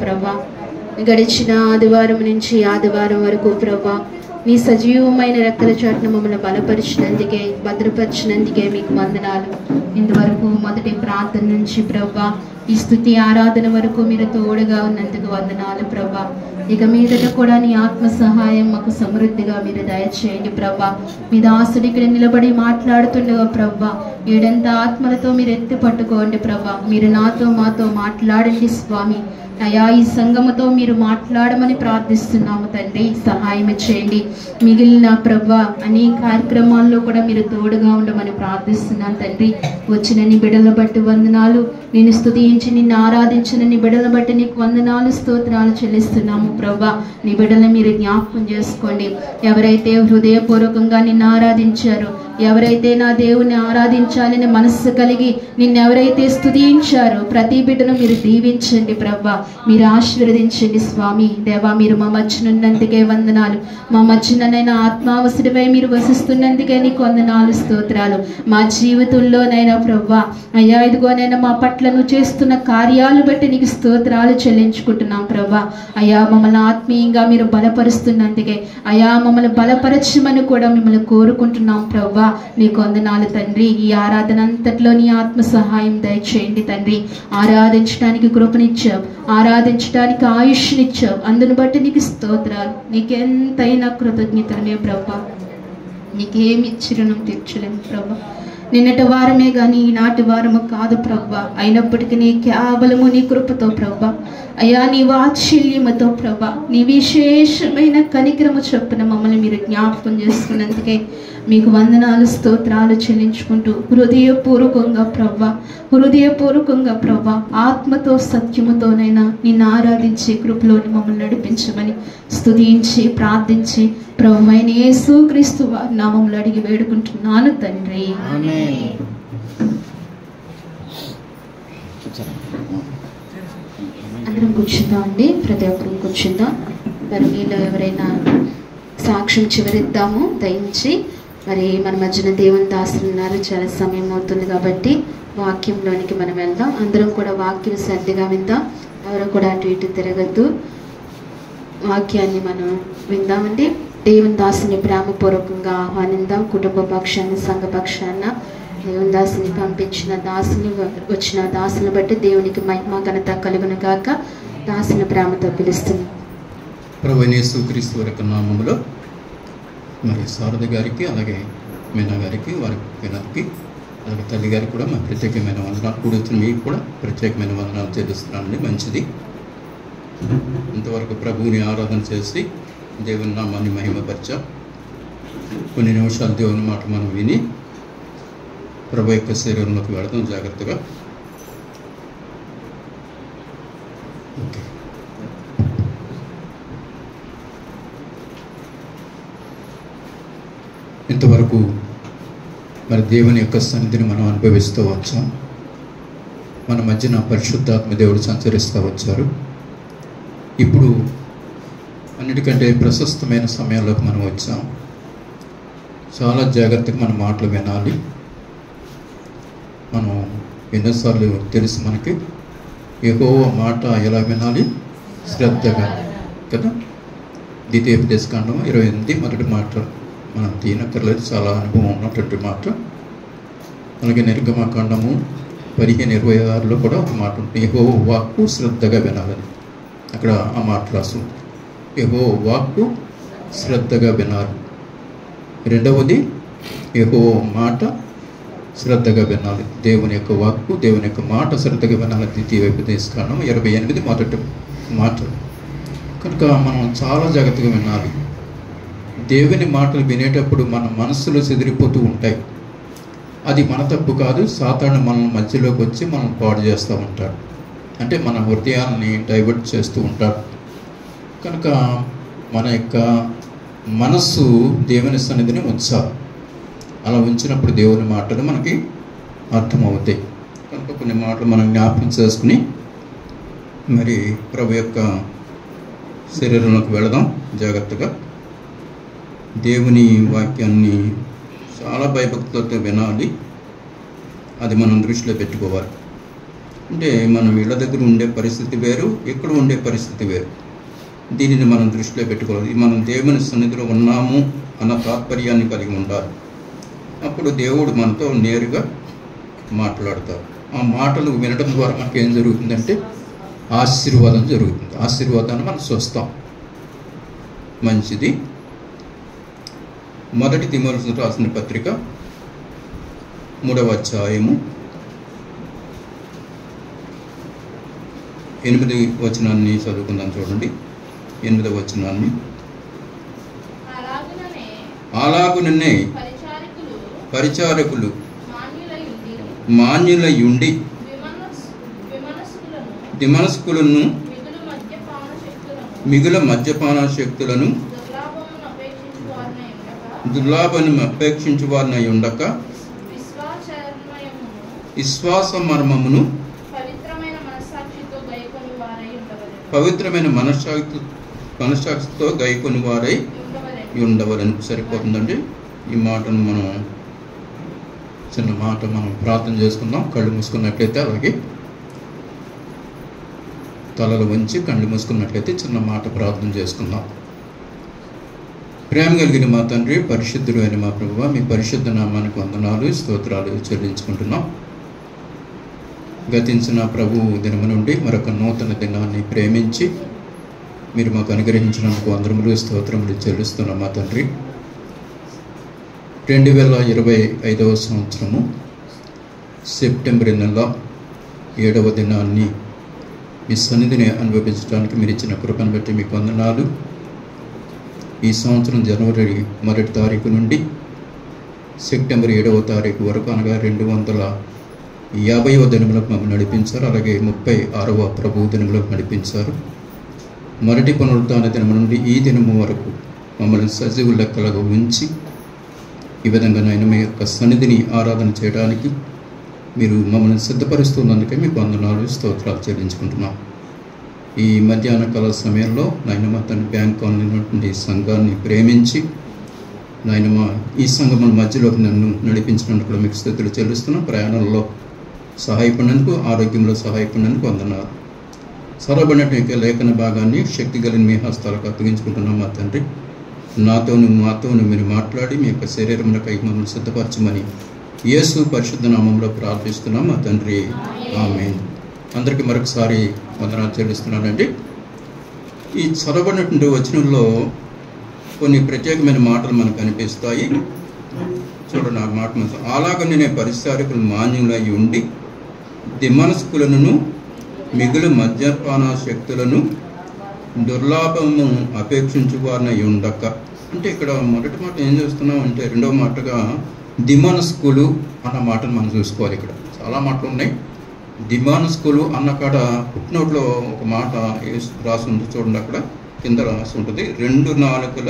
ప్రభా. గడిచిన ఆదివారం నుంచి ఆదివారం వరకు ప్రభా నీ సజీవమైన రెక్కల చాటున మమ్మల్ని బలపరిచినందుకే, భద్రపరిచినందుకే మీకు వందనాలు. ఇంతవరకు మొదటి ప్రార్థన నుంచి ప్రభా ఈ స్తుతి ఆరాధన వరకు మీరు తోడుగా ఉన్నందుకు వందనాలు ప్రభా. ఇక మీదట కూడా నీ ఆత్మ సహాయం మాకు సమృద్ధిగా మీరు దయచేయండి ప్రభా. మీ దాసుడు ఇక్కడ నిలబడి మాట్లాడుతుండగా ప్రభా ఏడంత ఆత్మలతో మీరు ఎత్తి పట్టుకోండి ప్రభా. మీరు నాతో మాతో మాట్లాడండి స్వామి. అయా ఈ సంఘముతో మీరు మాట్లాడమని ప్రార్థిస్తున్నాము తండ్రి. సహాయం చేయండి. మిగిలిన ప్రభా అనే కార్యక్రమాల్లో కూడా మీరు తోడుగా ఉండమని ప్రార్థిస్తున్నాను తండ్రి. వచ్చిన నీ బిడ్డల బట్టి వందనాలు. నేను స్తుతించి నిన్ను ఆరాధించిన నీ బిడ్డల బట్టి నీకు వందనాలు, స్తోత్రాలు చెల్లిస్తున్నాము ప్రభా. నీ బిడ్డలను మీరు జ్ఞాపకం చేసుకోండి. ఎవరైతే హృదయపూర్వకంగా నిన్ను ఆరాధించారో, ఎవరైతే నా దేవుని ఆరాధించాలని మనస్సు కలిగి నిన్నెవరైతే స్తుతించారో ప్రతి బిడ్డను మీరు దీవించండి ప్రభా. మీరు ఆశీర్వదించండి స్వామి. దేవా మీరు మా మధ్యనున్నందుకే వందనాలు. మా మధ్యనైనా ఆత్మావసరమై మీరు వసిస్తున్నందుకే నీకు వందనాలు, స్తోత్రాలు. మా జీవితంలోనైనా ప్రభా అయ్యా ఇదిగోనైనా మా పట్ల నువ్వు చేస్తున్న కార్యాలు బట్టి నీకు స్తోత్రాలు చెల్లించుకుంటున్నాం ప్రభా. అయ్యా మమ్మల్ని ఆత్మీయంగా మీరు బలపరుస్తున్నందుకే, అయ్యా మమ్మల్ని బలపరచమని కూడా మిమ్మల్ని కోరుకుంటున్నాం ప్రభా. నీకు వందనాలు తండ్రి. ఈ ఆరాధన అంతట్లో నీ ఆత్మ సహాయం దయచేయండి తండ్రి. ఆరాధించడానికి కృపనిచ్చావు, ఆరాధించడానికి ఆయుష్నిచ్చావు. అందును బట్టి నీకు స్తోత్రాలు. నీకెంతైనా కృతజ్ఞతలే ప్రభా. నీకేమి చిరునం తీర్చలేము ప్రభా. నిన్నటి వారమే కానీ ఈనాటి వారము కాదు ప్రభా. అయినప్పటికీ నీ కేవలము నీ కృపతో ప్రభా, అయ్యా నీ వాత్సల్యముతో ప్రభా, నీ విశేషమైన కనికరము చొప్పున మమ్మల్ని మీరు జ్ఞాపకం చేసుకున్నందుకే మీకు వందనాలు, స్తోత్రాలు చెల్లించుకుంటూ హృదయపూర్వకంగా ప్రభా ఆత్మతో సత్యముతోనైనా నిన్ను ఆరాధించి కృపలోని మమ్మల్ని నడిపించమని స్తుతించి ప్రార్థించి ప్రభువైన యేసుక్రీస్తు వారి నామములో అడిగి వేడుకుంటున్నాను తండ్రి. అందరం కూర్చుందాం అండి. ప్రతి ఒక్కరు కూర్చుందాం. మరి మీలో ఎవరైనా సాక్ష్యం చివరిద్దాము దయించి. మరి మన మధ్యన దేవుని దాసులు ఉన్నారు. చాలా సమయం అవుతుంది కాబట్టి వాక్యంలోనికి మనం వెళ్దాం. అందరం కూడా వాక్యం శ్రద్ధగా విందాం. ఎవరు కూడా అటు ఇటు తిరగద్దు. వాక్యాన్ని మనం విందామండి. దేవుని దాసుని ప్రేమపూర్వకంగా ఆహ్వానిద్దాం. కుటుంబ పక్షాన, సంఘ పక్షాన దేవుని దాసుని పంపించిన దాసుని, వచ్చిన దాసుని బట్టి దేవునికి మహిమ ఘనత కలుగును గాక. దాసుని ప్రేమతో పిలుస్తున్నాం. ప్రభువైన యేసుక్రీస్తు వారి నామములో మరి శారద గారికి, అలాగే మీనా గారికి, వారి పిల్లలకి, అలాగే తల్లి గారికి కూడా మా ప్రత్యేకమైన వందనాలు. కూడుతున్న మీకు కూడా ప్రత్యేకమైన వందనాలు చెల్లిస్తున్నానండి. మంచిది. ఇంతవరకు ప్రభువుని ఆరాధన చేసి దేవుని నామాన్ని మహిమపరిచాం. కొన్ని నిమిషాలు దేవుని మాట మనం విని ప్రభు యొక్క శరీరంలోకి వెళదాం జాగ్రత్తగా. ఓకే. ఇంతవరకు మరి దేవుని యొక్క సన్నిధిని మనం అనుభవిస్తూ వచ్చాం. మన మధ్యన పరిశుద్ధాత్మ దేవుడు సంచరిస్తూ వచ్చారు. ఇప్పుడు అన్నిటికంటే ప్రశస్తమైన సమయాల్లోకి మనం వచ్చాం. చాలా జాగ్రత్తగా మన మాటలు వినాలి. మనం ఎన్నోసార్లు తెలుసు మనకి యెహోవా మాట ఎలా వినాలి, శ్రద్ధగా కదా. ద్వితీయోపదేశకాండం 28 మొదటి మాట మనం తీనక్కర్లేదు, చాలా అనుభవం ఉన్నటువంటి మాట. అలాగే నిర్గమకాండము 15:26లో కూడా ఒక మాట ఉంటుంది, యెహోవా వాక్కు శ్రద్ధగా వినాలని. అక్కడ ఆ మాట రాసు, యెహోవా వాక్కు శ్రద్ధగా వినాలి. రెండవది యెహోవా మాట శ్రద్ధగా వినాలి. దేవుని యొక్క వాక్కు, దేవుని యొక్క మాట శ్రద్ధగా వినాలి. ద్వితీయోపదేశకాండం 28 మొదటి మాట. కనుక మనం చాలా జాగ్రత్తగా వినాలి. దేవుని మాటలు వినేటప్పుడు మన మనస్సులో చెదిరిపోతూ ఉంటాయి. అది మన తప్పు కాదు. సాతాను మన మధ్యలోకి వచ్చి మనం పాడు చేస్తూ ఉంటాడు. అంటే మన హృదయాన్ని డైవర్ట్ చేస్తూ ఉంటాడు. కనుక మన యొక్క మనస్సు దేవుని సన్నిధిని ఉంచాలి. అలా ఉంచినప్పుడు దేవుని మాటలు మనకి అర్థమవుతాయి. కనుక కొన్ని మాటలు మనం జ్ఞాపకం చేసుకుని మరి ప్రభు యొక్క శరీరంలోకి వెళదాం జాగ్రత్తగా. దేవుని వాక్యాన్ని చాలా భయభక్తులతో వినాలి. అది మనం దృష్టిలో పెట్టుకోవాలి. అంటే మనం ఇళ్ళ దగ్గర ఉండే పరిస్థితి వేరు, ఇక్కడ ఉండే పరిస్థితి వేరు. దీనిని మనం దృష్టిలో పెట్టుకోవాలి. మనం దేవుని సన్నిధిలో ఉన్నాము అన్న తాత్పర్యాన్ని కలిగి ఉండాలి. అప్పుడు దేవుడు మనతో నేరుగా మాట్లాడతారు. ఆ మాటలు వినడం ద్వారా మనకి ఏం జరుగుతుందంటే ఆశీర్వాదం జరుగుతుంది. ఆశీర్వాదాన్ని మనం చూస్తాం. మంచిది. మొదటి తిమోతికి రాసిన పత్రిక 3వ అధ్యాయము 8వ వచనాన్ని చదువుకుందాం. చూడండి 8వ వచనాన్ని. అలాగుననే పరిచారకులు మాన్యులయుండి దిమనస్కులను మిగుల మద్యపాన శక్తులను దుర్లాభను అపేక్షించు వారినై ఉండక విశ్వాస మర్మమును పవిత్రమైన మనస్సాక్షితో గైకొని వారై ఉండవలని. సరిపోతుందండి. ఈ మాటను మనం చిన్న మాట మనం ప్రార్థన చేసుకుందాం. కళ్ళు మూసుకున్నట్లయితే, అలాగే తలలు వంచి కళ్ళు మూసుకున్నట్లయితే చిన్న మాట ప్రార్థన చేసుకుందాం. ప్రేమ కలిగిన మా తండ్రి, పరిశుద్ధుడు అయిన మా ప్రభువా, మీ పరిశుద్ధ నామానికి వందనాలు స్తోత్రాలు చెల్లించుకుంటున్నాం. గతించిన ప్రభు దినము నుండి మరొక నూతన దినాన్ని ప్రేమించి మీరు మాకు అనుగ్రహించినందుకు వందనములు స్తోత్రములు చెల్లిస్తున్నాం మా తండ్రి. 2025వ సంవత్సరము సెప్టెంబర్ నెల 7వ దినాన్ని మీ సన్నిధిని అనుభవించడానికి మీరు ఇచ్చిన కృపను బట్టి మీకు వందనాలు. ఈ సంవత్సరం జనవరి 1వ తారీఖు నుండి సెప్టెంబర్ 7వ తారీఖు వరకు, అనగా 250వ దినములకు మమ్మల్ని నడిపించారు. అలాగే 36వ ప్రభు దినములకు నడిపించారు. మొదటి పునరుత్థాన దినము నుండి ఈ దినము వరకు మమ్మల్ని సజీవు లెక్కలుగా ఉంచి ఈ విధంగా నాయన మీ యొక్క సన్నిధిని ఆరాధన చేయడానికి మీరు మమ్మల్ని సిద్ధపరుస్తున్నందుకే మీకు వందనాలు స్తోత్రాలు చెల్లించుకుంటున్నాం. ఈ మధ్యాహ్న కాల సమయంలో నాయనమ్మ తన బ్యాంక్ కాలనీ నుండి సంఘాన్ని ప్రేమించి నాయనమ్మ ఈ సంఘముల మధ్యలోకి నన్ను నడిపించినందుకు మీకు స్తుతులు చెల్లిస్తున్నాం. ప్రయాణంలో సహాయపడినందుకు, ఆరోగ్యంలో సహాయపడినందుకు వందనాలు. సరబడినటువంటి లేఖన భాగాన్ని శక్తి కలిగిన మీ హస్తాలకు అప్పగించుకుంటున్నాం మా తండ్రి. మాతోను మీరు మాట్లాడి మీ యొక్క శరీరమునకై మమ్మల్ని సిద్ధపరచమని యేసు పరిశుద్ధ నామంలో ప్రార్థిస్తున్నాం మా తండ్రి. ఆమేన్. అందరికీ మరొకసారి వందనాలు చెల్లిస్తున్నానండి. ఈ చదవబడినటువంటి వచనంలో కొన్ని ప్రత్యేకమైన మాటలు మనకు అనిపిస్తాయి. చూడండి, ఆ మాట అలాగనే పరిచారకులు మాన్యులై ఉండి దిమనస్కులను మిగులు మద్యపాన శక్తులను దుర్లాభము అపేక్షించు వారిని ఉండక. అంటే ఇక్కడ మొదటి మాట ఏం చేస్తున్నాం అంటే, రెండవ మాటగా దిమనస్కులు అన్న మాటను మనం చూసుకోవాలి. ఇక్కడ చాలా మాటలు ఉన్నాయి. దిమనస్కులు అన్న కాడ పుట్టినోట్లో ఒక మాట రాసి ఉంది. చూడండి, అక్కడ కింద రాసి ఉంటుంది 2 నాలుకల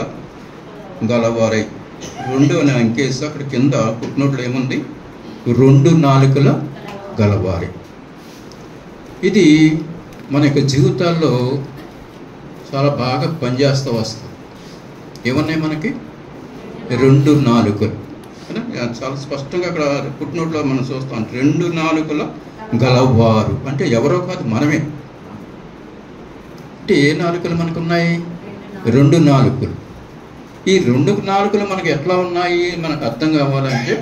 గలవారై. 2 అనే అంకేసి అక్కడ కింద పుట్టినోట్లో ఏముంది? 2 నాలుకల గలవారై. ఇది మన యొక్క జీవితాల్లో చాలా బాగా పనిచేస్తూ వస్తుంది. ఏమన్నాయి మనకి? 2 నాలుకలు. చాలా స్పష్టంగా అక్కడ పుట్టినోట్లో మనం చూస్తాం. 2 నాలుకల గలవారు అంటే ఎవరో కాదు, మనమే. అంటే ఏ నాలుకలు మనకు ఉన్నాయి? 2 నాలుకలు. ఈ 2 నాలుకలు మనకు ఎట్లా ఉన్నాయి మనకు అర్థం కావాలంటే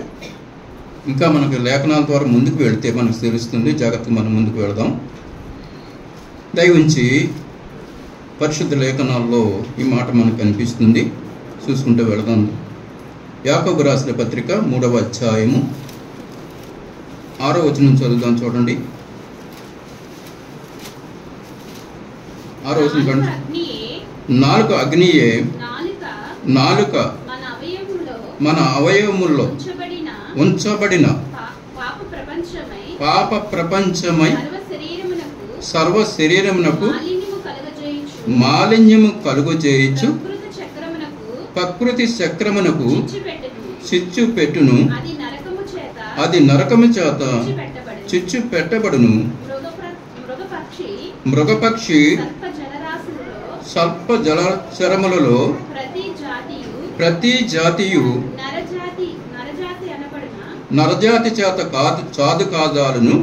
ఇంకా మనకు లేఖనాల ద్వారా ముందుకు వెళితే మనకు తెలుస్తుంది. జాగ్రత్తగా మనం ముందుకు వెళదాం. దయవుంచి పరిశుద్ధ లేఖనాల్లో ఈ మాట మనకు కనిపిస్తుంది. చూసుకుంటూ వెళదాం. యాకోబు రాసిన పత్రిక 3వ అధ్యాయము 6వ వచనం చదువుదాం. చూడండి, 6వ వచనం. నాలుక అగ్నియే, నాలుక మన అవయవముల్లో ఉంచబడిన పాప ప్రపంచమై సర్వ శరీరమునకు మాలిన్యము కలుగజేయచ్చు ప్రకృతి చక్రమునకు చిచ్చు పెట్టును. అది నరకము చేత చిచ్చు పెట్టబడును. మృగపక్షి సర్ప జలచరములలో ప్రతి జాతియు నరజాతి చేత చాదు కాదాలను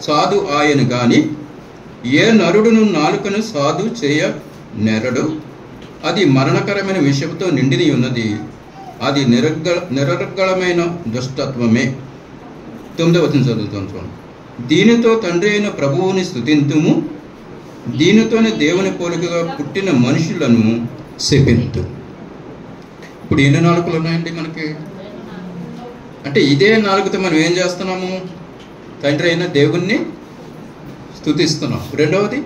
సాధు ఆయన గాని ఏ నరుడును నాలుకను సాధు చేయ నెరడు. అది మరణకరమైన విషయంతో నిండిని ఉన్నది. అది నిరర్గళమైన దుష్టత్వమే. 9వ వచనం చదువుతాను చూడండి. దీనితో తండ్రి అయిన ప్రభువుని స్తుతింతుము, దీనితోనే దేవుని పోలికగా పుట్టిన మనుషులను శపింతు. ఇప్పుడు ఎన్ని నాలుకలు ఉన్నాయండి మనకి? అంటే ఇదే నాలుగుతో మనం ఏం చేస్తున్నాము? తండ్రి అయిన దేవుణ్ణి స్తుతిస్తున్నాం. రెండవది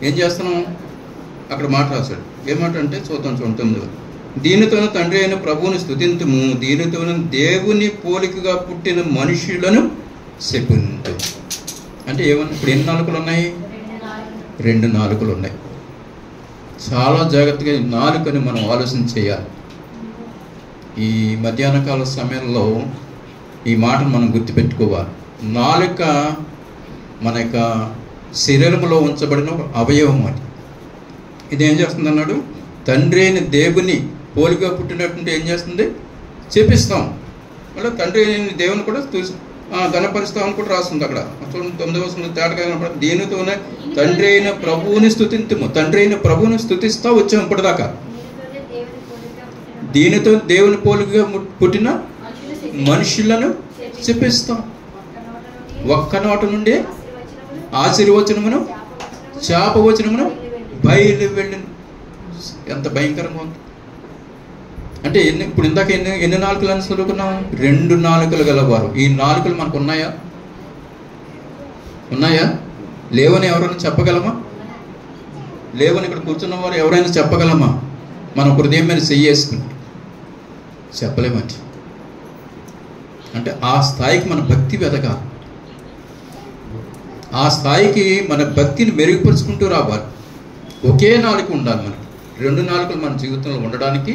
ఏం చేస్తున్నాం? అక్కడ మాట రాశాడు. ఏమాట అంటే చూద్దాం చూడండి. 9వ దీనితోనే తండ్రి అయిన ప్రభువుని స్తుతింతుము, దీనితోనే దేవుని పోలికగా పుట్టిన మనుషులను శపింతు. అంటే ఏమన్నా ఇప్పుడు ఎన్ని నాలుకలు ఉన్నాయి? 2 నాలుకలు ఉన్నాయి. చాలా జాగ్రత్తగా నాలుకని మనం ఆలోచన చేయాలి. ఈ మధ్యాహ్న కాల సమయంలో ఈ మాటను మనం గుర్తుపెట్టుకోవాలి. నాలుక మన యొక్క శరీరంలో ఉంచబడిన ఒక అవయవం. అది ఇదేం చేస్తుంది అన్నాడు? తండ్రి అయిన దేవుని పోలిగా పుట్టినట్టుంటే ఏం చేస్తుంది? చెప్పిస్తాం. మళ్ళీ తండ్రి అయిన దేవుని కూడా ఘనపరుస్తామని కూడా రాస్తుంది అక్కడ. 9వ వచనంలో తేటగా కనపడుతుంది. దీనితోనే తండ్రి అయిన ప్రభువుని స్తుతింతుము. తండ్రి అయిన ప్రభువుని స్తుతిస్తా వచ్చాం ఇప్పటిదాకా. దీనితో దేవుని పోలికగా పుట్టిన మనుషులను చెప్పిస్తాం. ఒక్క నోట నుండి ఆశీర్వచనమును శాపవచనమును బయలు వెళ్ళిన. ఎంత భయంకరంగా ఉంది అంటే ఇప్పుడు ఇందాక ఎన్ని నాలుకలు అని చదువుకున్నాం? 2 నాలుకలు గలవారు. ఈ నాలుకలు మనకు ఉన్నాయా? లేవని ఎవరైనా చెప్పగలమా? లేవని ఇక్కడ కూర్చున్న వారు ఎవరైనా చెప్పగలమా? మన హృదయం మీద చెయ్యేసుకుంటాం, చెప్పలేమండి. అంటే ఆ స్థాయికి మన భక్తి వెదగాలి. ఆ స్థాయికి మన భక్తిని మెరుగుపరుచుకుంటూ రావాలి. ఒకే నాలుక ఉండాలి మనకి. 2 నాలుకలు మన జీవితంలో ఉండడానికి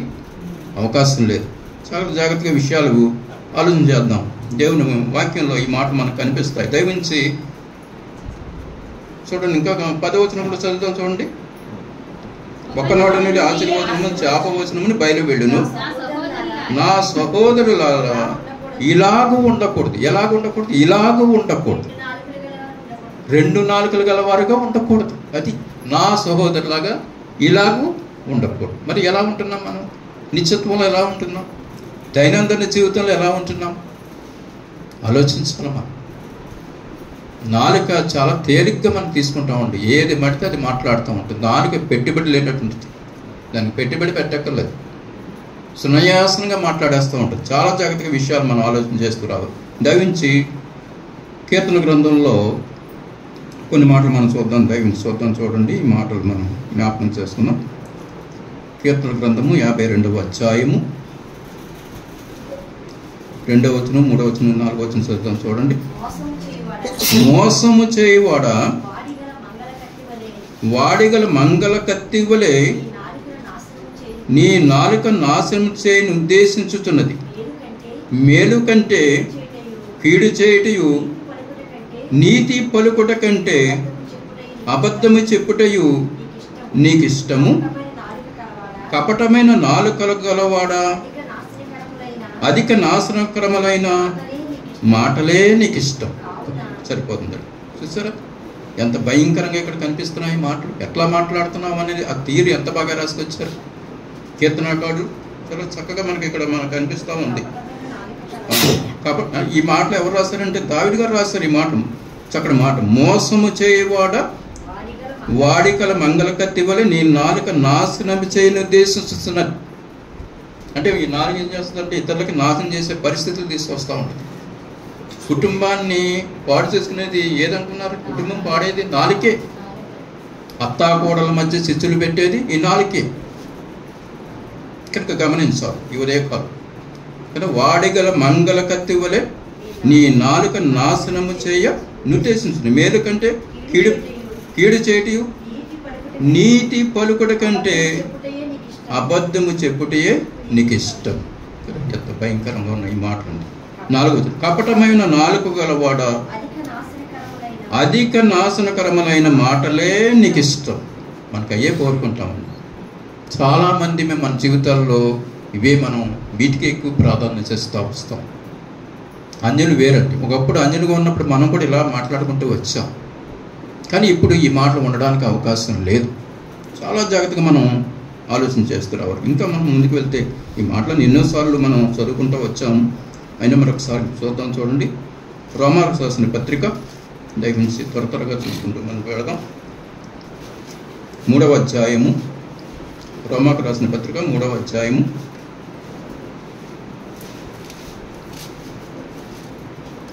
అవకాశం లేదు. చాలా జాగ్రత్తగా విషయాలు ఆలోచన చేద్దాం. దేవుని వాక్యంలో ఈ మాట మనకు కనిపిస్తాయి. దయవించి చూడండి. ఇంకా 10వ వచనంలో చదువుతాం చూడండి. ఒక్క నోట నుండి ఆశీర్వచనము శాపవచనముని బయలు వెళ్ళును. నా సహోదరులారా ఇలాగూ ఉండకూడదు. ఎలాగ ఉండకూడదు? ఇలాగూ ఉండకూడదు. 2 నాలుకలు గలవారుగా ఉండకూడదు. అది నా సహోదరులాగా ఇలాగూ ఉండకూడదు. మరి ఎలా ఉంటున్నాం మనం? నిత్యత్వంలో ఎలా ఉంటున్నాం? దైనందిన జీవితంలో ఎలా ఉంటున్నాం? ఆలోచించాలమ్మా. నాలుక చాలా తేలిగ్గా మనం తీసుకుంటామండి. ఏది మడితే అది మాట్లాడుతూ ఉంటుంది. దానికి పెట్టుబడి లేనట్టుంటుంది. దానికి పెట్టుబడి పెట్టక్కర్లేదు. సునాయాసనంగా మాట్లాడేస్తూ ఉంటుంది. చాలా జాగ్రత్తగా విషయాలు మనం ఆలోచన చేస్తూ రావాలి. దయవించి కీర్తన గ్రంథంలో కొన్ని మాటలు మనం చూద్దాం. దయవించి చూడండి. ఈ మాటలు మనం జ్ఞాపకం చేసుకుందాం. కీర్తన గ్రంథము 52వ అధ్యాయము 2వ వచనం, 3వ వచనం, 4వ వచనం చదువుతాం చూడండి. మోసము చేయువాడా వాడిగల మంగళ కత్తి వలె నీ నాలుక నాశనం చేయని ఉద్దేశించుతున్నది. మేలు కంటే కీడు చేయుటయు, నీతి పలుకుట కంటే అబద్ధము చెప్పుటయు నీకిష్టము. కపటమైన నాలుకలు గలవాడా, అధిక నాశనకరములైన మాటలే నీకు ఇష్టం. సరిపోతుంది. చూసారా ఎంత భయంకరంగా ఇక్కడ కనిపిస్తున్నాయి మాటలు? ఎట్లా మాట్లాడుతున్నాం అనేది ఆ తీరు ఎంత బాగా రాసుకొచ్చారు కీర్తనకారుడు. చాలా చక్కగా మనకి ఇక్కడ మనకు కనిపిస్తూ ఉంది. కాబట్టి ఈ మాటలు ఎవరు రాశారంటే దావీదు గారు రాశారు ఈ మాట. చక్కటి మాట. మోసము చేయవాడ వాడికల మంగళ కత్తి వలె నీ నాలుక నాశనం చేయని ఉద్దేశిస్తున్నది. అంటే ఈ నాలుక ఏం చేస్తుందంటే ఇతరులకి నాశనం చేసే పరిస్థితులు తీసుకొస్తూ ఉంటుంది. కుటుంబాన్ని పాడు చేసుకునేది ఏదనుకున్నారు? కుటుంబం పాడేది నాలుకే. అత్తాకోడల మధ్య చిచ్చులు పెట్టేది ఈ నాలుకే. కనుక గమనించాలి ఈ ఉదయకాలం. కానీ వాడిగల మంగళ కత్తి వలె నీ నాలుక నాశనము చేయ నిర్దేశించును. మేలు కంటే కీడు చేయటయు, నీతి పలుకుట కంటే అబద్ధము చెప్పుటయే నీకు ఇష్టం. ఎంత భయంకరంగా ఉన్న ఈ మాటలు. 4వ కపటమైన నాలుక గలవాడ అధిక నాశనకరములైన మాటలే నీకు ఇష్టం. మనకు అయ్యే కోరుకుంటామండి. చాలామంది మేము మన జీవితాల్లో ఇవే మనం వీటికి ఎక్కువ ప్రాధాన్యత ఇస్తూ వస్తాం. అన్యులు వేరండి. ఒకప్పుడు అన్యులుగా ఉన్నప్పుడు మనం కూడా ఇలా మాట్లాడుకుంటూ వచ్చాం. కానీ ఇప్పుడు ఈ మాటలు ఉండడానికి అవకాశం లేదు. చాలా జాగ్రత్తగా మనం ఆలోచన చేస్తూ రావాలి. ఇంకా మనం ముందుకు వెళ్తే ఈ మాటలను ఎన్నోసార్లు మనం చదువుకుంటూ వచ్చాము. అయినా మరొకసారి చూద్దాం. చూడండి, రోమాకు రాసిన పత్రిక దయచేసి త్వరగా చూసుకుంటూ మనం వెళదాం. 3వ అధ్యాయము, రోమాకు రాసిన పత్రిక 3వ అధ్యాయము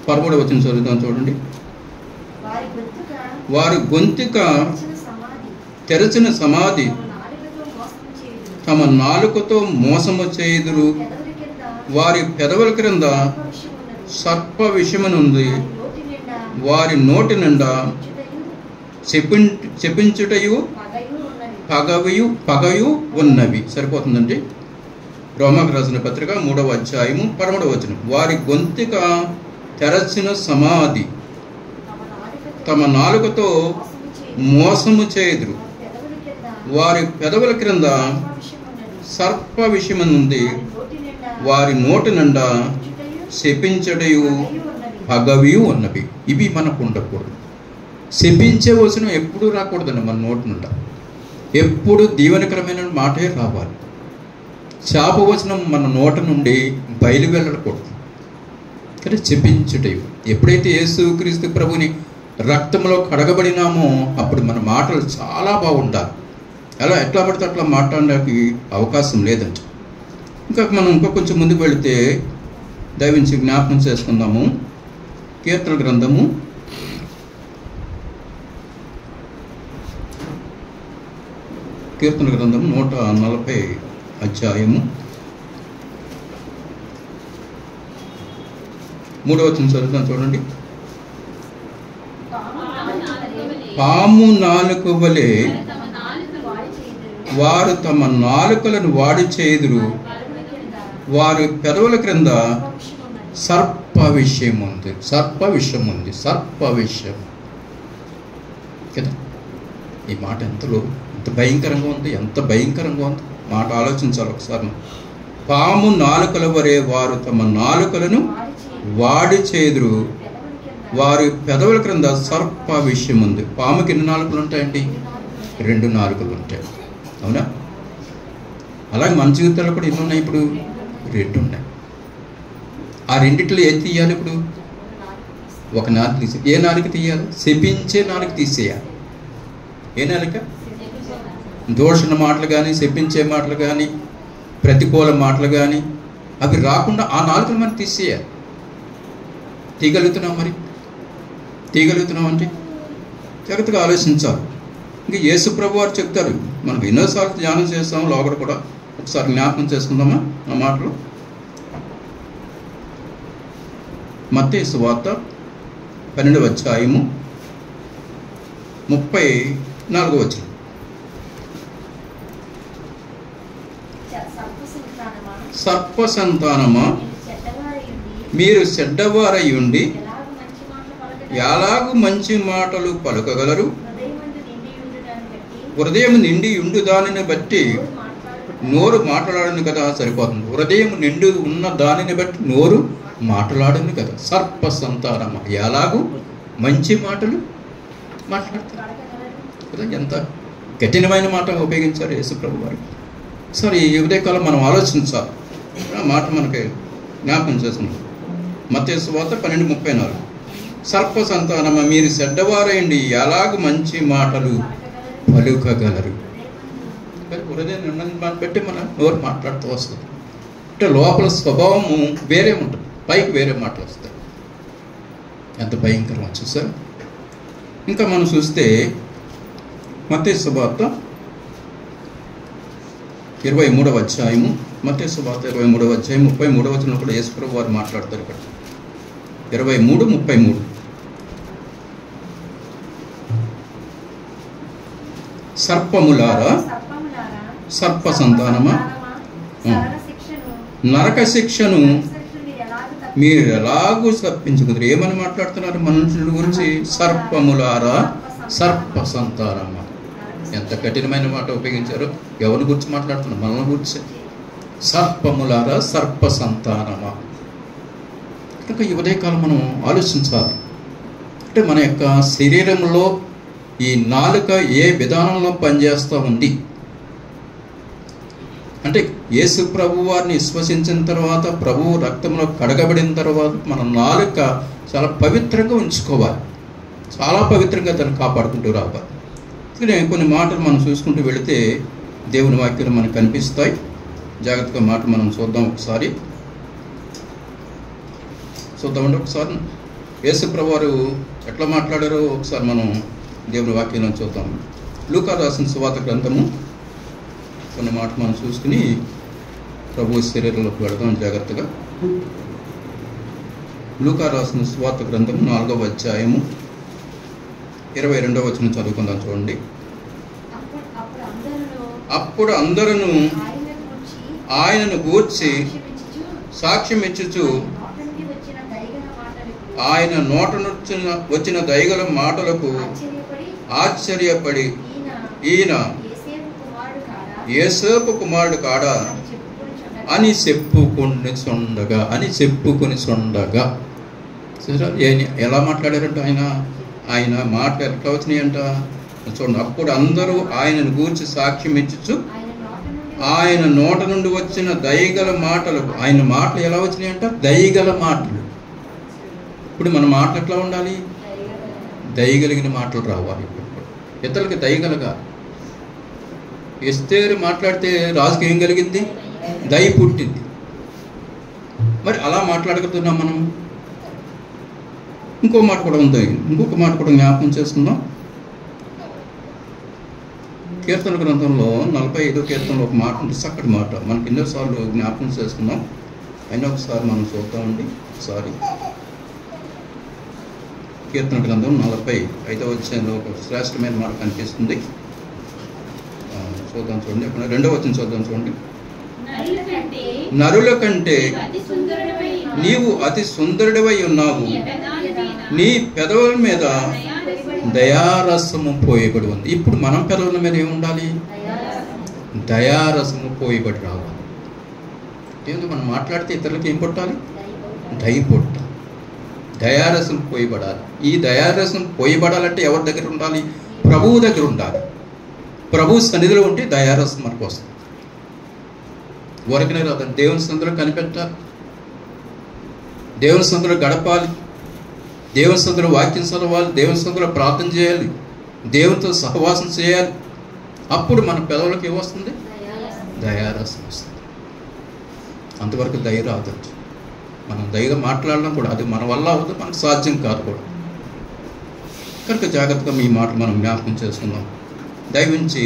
13వ వచనం చదువుతాం. చూడండి, వారి గొంతుక తెరచిన సమాధి తమ నాలుకతో మోసము చేయుదురు, వారి పెదవుల క్రింద సర్ప విషమునుంది, వారి నోటి నిండా చెప్పించుటయు పగయు ఉన్నవి. సరిపోతుందండి. రోమాకు రాసిన పత్రిక 3వ అధ్యాయము 13వ వచనం. వారి గొంతుక తెరచిన సమాధి తమ నాలుకతో మోసము చేయుదురు, వారి పెదవుల క్రింద సర్ప విషయమునుంది, వారి నోటి నిండా శపించడయు పగవియు ఉన్నవి. ఇవి మనకు ఉండకూడదు. శపించే వచనం ఎప్పుడూ రాకూడదండి మన నోటి నుండి. ఎప్పుడు దీవెనకరమైన మాటే రావాలి. శాప వచనం మన నోటి నుండి బయలు వెళ్ళకూడదు. కానీ శపించుటయు, ఎప్పుడైతే యేసుక్రీస్తు ప్రభుని రక్తంలో కడగబడినామో అప్పుడు మన మాటలు చాలా బాగుండాలి. అలా ఎట్లా పడితే అట్లా మాట్లాడడానికి అవకాశం లేదంట. ఇంకా కొంచెం ముందుకు వెళితే దయవించి జ్ఞాపకం చేసుకుందాము. కీర్తన గ్రంథము 140 అధ్యాయము 3వ వచనం చదువుతాం. చూడండి, పాము నాలుక వలె వారు తమ నాలుకలను వాడి చేదురు, వారి పెదవుల క్రింద సర్ప విషయం ఉంది. సర్ప విషయం కదా. ఈ మాట ఎంత భయంకరంగా ఉంది, ఎంత భయంకరంగా ఉంది మాట. ఆలోచించాలి ఒకసారి. పాము నాలుకల వరే వారు తమ నాలుకలను వాడి చేదురు, వారి పెదవుల క్రింద సర్ప విషయం ఉంది. పాముకి ఎన్ని నాలుకలు ఉంటాయండి? 2 నాలుకలు ఉంటాయి. అవునా? అలాగే మన జీవితాల్లో కూడా ఎన్ని ఉన్నాయి? ఇప్పుడు 2 ఉన్నాయి. ఆ రెండిట్లో ఏది తీయాలి? ఇప్పుడు ఒక నాలుక తీసి, ఏ నాలుక తీయాలి? శపించే నాలుక తీసేయాలి. ఏ నాలుక? దూషణ మాటలు కానీ, శపించే మాటలు కానీ, ప్రతికూల మాటలు కానీ అవి రాకుండా ఆ నాలుకలు మనం తీసేయాలి. తీయగలుగుతున్నాం? మరి తీయగలుగుతున్నాం అంటే జాగ్రత్తగా ఆలోచించాలి. ఇంకా యేసు ప్రభు వారు చెప్తారు, మనకు ఎన్నోసార్లు ధ్యానం చేస్తాం. లోపల కూడా ఒకసారి జ్ఞాపకం చేసుకుందామా ఆ మాటలు. మత్తయి సువార్త 12వ అధ్యాయము 34వ వచనం. సర్ప సంతానమా, మీరు చెడ్డవారై ఉండి ఎలాగు మంచి మాటలు పలుకగలరు? హృదయం నిండి ఉండు దానిని బట్టి నోరు మాట్లాడను కదా. సరిపోతుంది. హృదయం నిండి ఉన్న దానిని బట్టి నోరు మాట్లాడను కదా. సర్ప సంతానమా, ఎలాగూ మంచి మాటలు మాట్లాడతారు కదా. ఎంత కఠినమైన మాట ఉపయోగించారు యేసు ప్రభు వారు. సరే, ఈ ఉదయకాలం మనం ఆలోచించాలి. ఆ మాట మనకి జ్ఞాపకం చేసుకుంటాం. మత్తయి సువార్త 12:34. సర్ప సంతానమా, మీరు చెడ్డవారైండి ఎలాగూ మంచి మాటలు పలుకగలరు. హృదయం నిర్ణయాన్ని బట్టి మనం నోరు మాట్లాడుతూ వస్తుంది. అంటే లోపల స్వభావము వేరే ఉంటుంది, పైకి వేరే మాటలు వస్తాయి. ఎంత భయంకరం చూసారు. ఇంకా మనం చూస్తే మత్తయి సువార్త 23వ అధ్యాయము, మత్తయి సువార్త 23వ అధ్యాయం 33వ వచనంలో కూడా యేసు ప్రభు వారు మాట్లాడతారు. ఇక్కడ 23:33. సర్పములారా, సర్ప సంతానమా, నరక శిక్షను మీరు ఎలాగూ తప్పించుకుంటారు. ఏమని మాట్లాడుతున్నారు మనుషుల గురించి? సర్పములారా, సర్ప సంతానమా. ఎంత కఠినమైన మాట ఉపయోగించారు. ఎవరి గురించి మాట్లాడుతున్నారు? మనల్ని గురించి. సర్పములారా, సర్ప సంతానమా. కనుక ఈ ఉదయకాలం మనం ఆలోచించాలి. అంటే మన యొక్క శరీరంలో ఈ నాలుక ఏ విధానంలో పనిచేస్తూ ఉంది అంటే యేసు ప్రభు వారిని విశ్వసించిన తర్వాత ప్రభువు రక్తంలో కడగబడిన తర్వాత మన నాలుక చాలా పవిత్రంగా ఉంచుకోవాలి, చాలా పవిత్రంగా దాన్ని కాపాడుకుంటూ రావాలి. అందుకనే కొన్ని మాటలు మనం చూసుకుంటూ వెళితే దేవుని వాక్యాలు మనకు కనిపిస్తాయి. జాగ్రత్తగా మాట మనం చూద్దాం చూద్దామంటే ఒకసారి యేసు ప్రభు వారు ఎట్లా మాట్లాడారో ఒకసారి మనం దేవుని వాక్యంలో చూద్దాం. లూకా రాసిన సువార్త గ్రంథము కొన్ని మాట మనం చూసుకుని ప్రభు శరీరంలోకి వెళదాం జాగ్రత్తగా. లూకా రాసిన సువార్త గ్రంథము 4వ అధ్యాయము 22వ వచనం చదువుకుందాం. చూడండి. అప్పుడు అందరూ ఆయనను గూర్చి సాక్ష్యం ఇచ్చుచు ఆయన నోట వచ్చిన దయగల మాటలకు ఆశ్చర్యపడి ఈయన యేసేపు కుమారుడు కాడా అని చెప్పుకొని చూడగా ఎలా మాట్లాడారంట ఆయన మాటలు ఎట్లా వచ్చినాయంట చూడండి. అప్పుడు అందరూ ఆయనను గూర్చి సాక్ష్యం ఇచ్చుచు ఆయన నోట నుండి వచ్చిన దయగల మాటలకు, ఆయన మాటలు ఎలా వచ్చినాయంట? దయగల మాటలు. ఇప్పుడు మన మాటలు ఎట్లా ఉండాలి? దయగలిగిన మాటలు రావాలి. ఇతరులకి దయగలగా. ఎస్తేరు మాట్లాడితే రాజుకి ఏం కలిగింది? దయ పుట్టింది. మరి అలా మాట్లాడగలుగుతున్నాం మనం. ఇంకొక మాట కూడా జ్ఞాపకం చేసుకుందాం. కీర్తన గ్రంథంలో 45వ కీర్తనలో ఒక మాట ఉంటుంది, చక్కటి మాట. మనకి ఎన్నోసార్లు జ్ఞాపకం చేసుకుందాం, అయినా ఒకసారి మనం చూద్దామండి. ఒకసారి కీర్తన గ్రంథం 45వ అధ్యాయంలో ఒక శ్రేష్టమైన మాట కనిపిస్తుంది. చూద్దాం చూడండి. అక్కడ 2వ వచనం చూద్దాం చూడండి. నరుల కంటే నీవు అతి సుందరుడివై ఉన్నావు, నీ పెదవుల మీద దయారసము పోయబడి ఉంది. ఇప్పుడు మనం పెదవుల మీద ఏముండాలి? దయారసము పోయబడి రావాలి. ఎందుకు మనం మాట్లాడితే ఇతరులకి ఏం పుట్టాలి? దయ పుట్టాలి, దయారసం పోయబడాలి. ఈ దయారసం పోయబడాలంటే ఎవరి దగ్గర ఉండాలి? ప్రభువు దగ్గర ఉండాలి. ప్రభు సన్నిధిలో ఉంటే దయారసం మనకు వస్తుంది. ఊరికనే రాదు, దేవుని సన్నిధిలో కనిపెట్టాలి, దేవుని సన్నిధిలో గడపాలి, దేవుని సన్నిధిలో వాక్యం చదవాలి, దేవుని సన్నిధిలో ప్రార్థన చేయాలి, దేవునితో సహవాసం చేయాలి. అప్పుడు మన పెదవులకు ఏమొస్తుంది? దయారసం వస్తుంది. అంతవరకు దయ రాదు. మనం దయగా మాట్లాడడం కూడా అది మన వల్ల అవ్వదు, మనకు సాధ్యం కాదు కూడా. కనుక జాగ్రత్తగా మీ మాటలు మనం జ్ఞాపకం చేసుకుందాం. దయవించి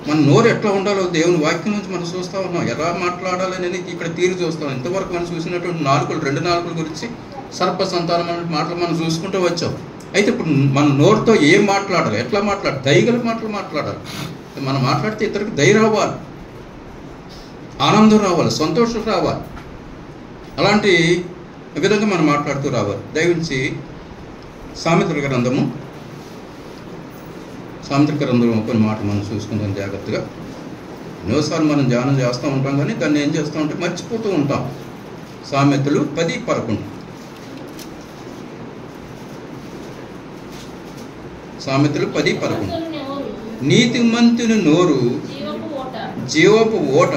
మన నోరు ఎట్లా ఉండాలో దేవుని వాక్యం నుంచి మనం చూస్తూ ఉన్నాం. ఎలా మాట్లాడాలి అనేది ఇక్కడ తీరు చూస్తాం. ఇంతవరకు మనం చూసినటువంటి రెండు నాలుకల గురించి సర్ప సంతానం అనే మాటలు మనం చూసుకుంటూ వచ్చాం. అయితే ఇప్పుడు మన నోరుతో ఏం మాట్లాడాలి, ఎట్లా మాట్లాడాలి? దయగల మాటలు మాట్లాడాలి. మనం మాట్లాడితే ఇతరులకు దయ రావాలి, ఆనందం రావాలి, సంతోషం రావాలి. అలాంటి విధంగా మనం మాట్లాడుతూ రావాలి. దయవించి సామెతల గ్రంథంలో కొన్ని మాట మనం చూసుకుందాం జాగ్రత్తగా. ఎన్నోసార్లు మనం ధ్యానం చేస్తూ ఉంటాం, కానీ దాన్ని ఏం చేస్తూ ఉంటే మర్చిపోతూ ఉంటాం. సామెతలు 10:11. సామెతలు 10:11. నీతిమంతుని నోరు జీవపు ఓట,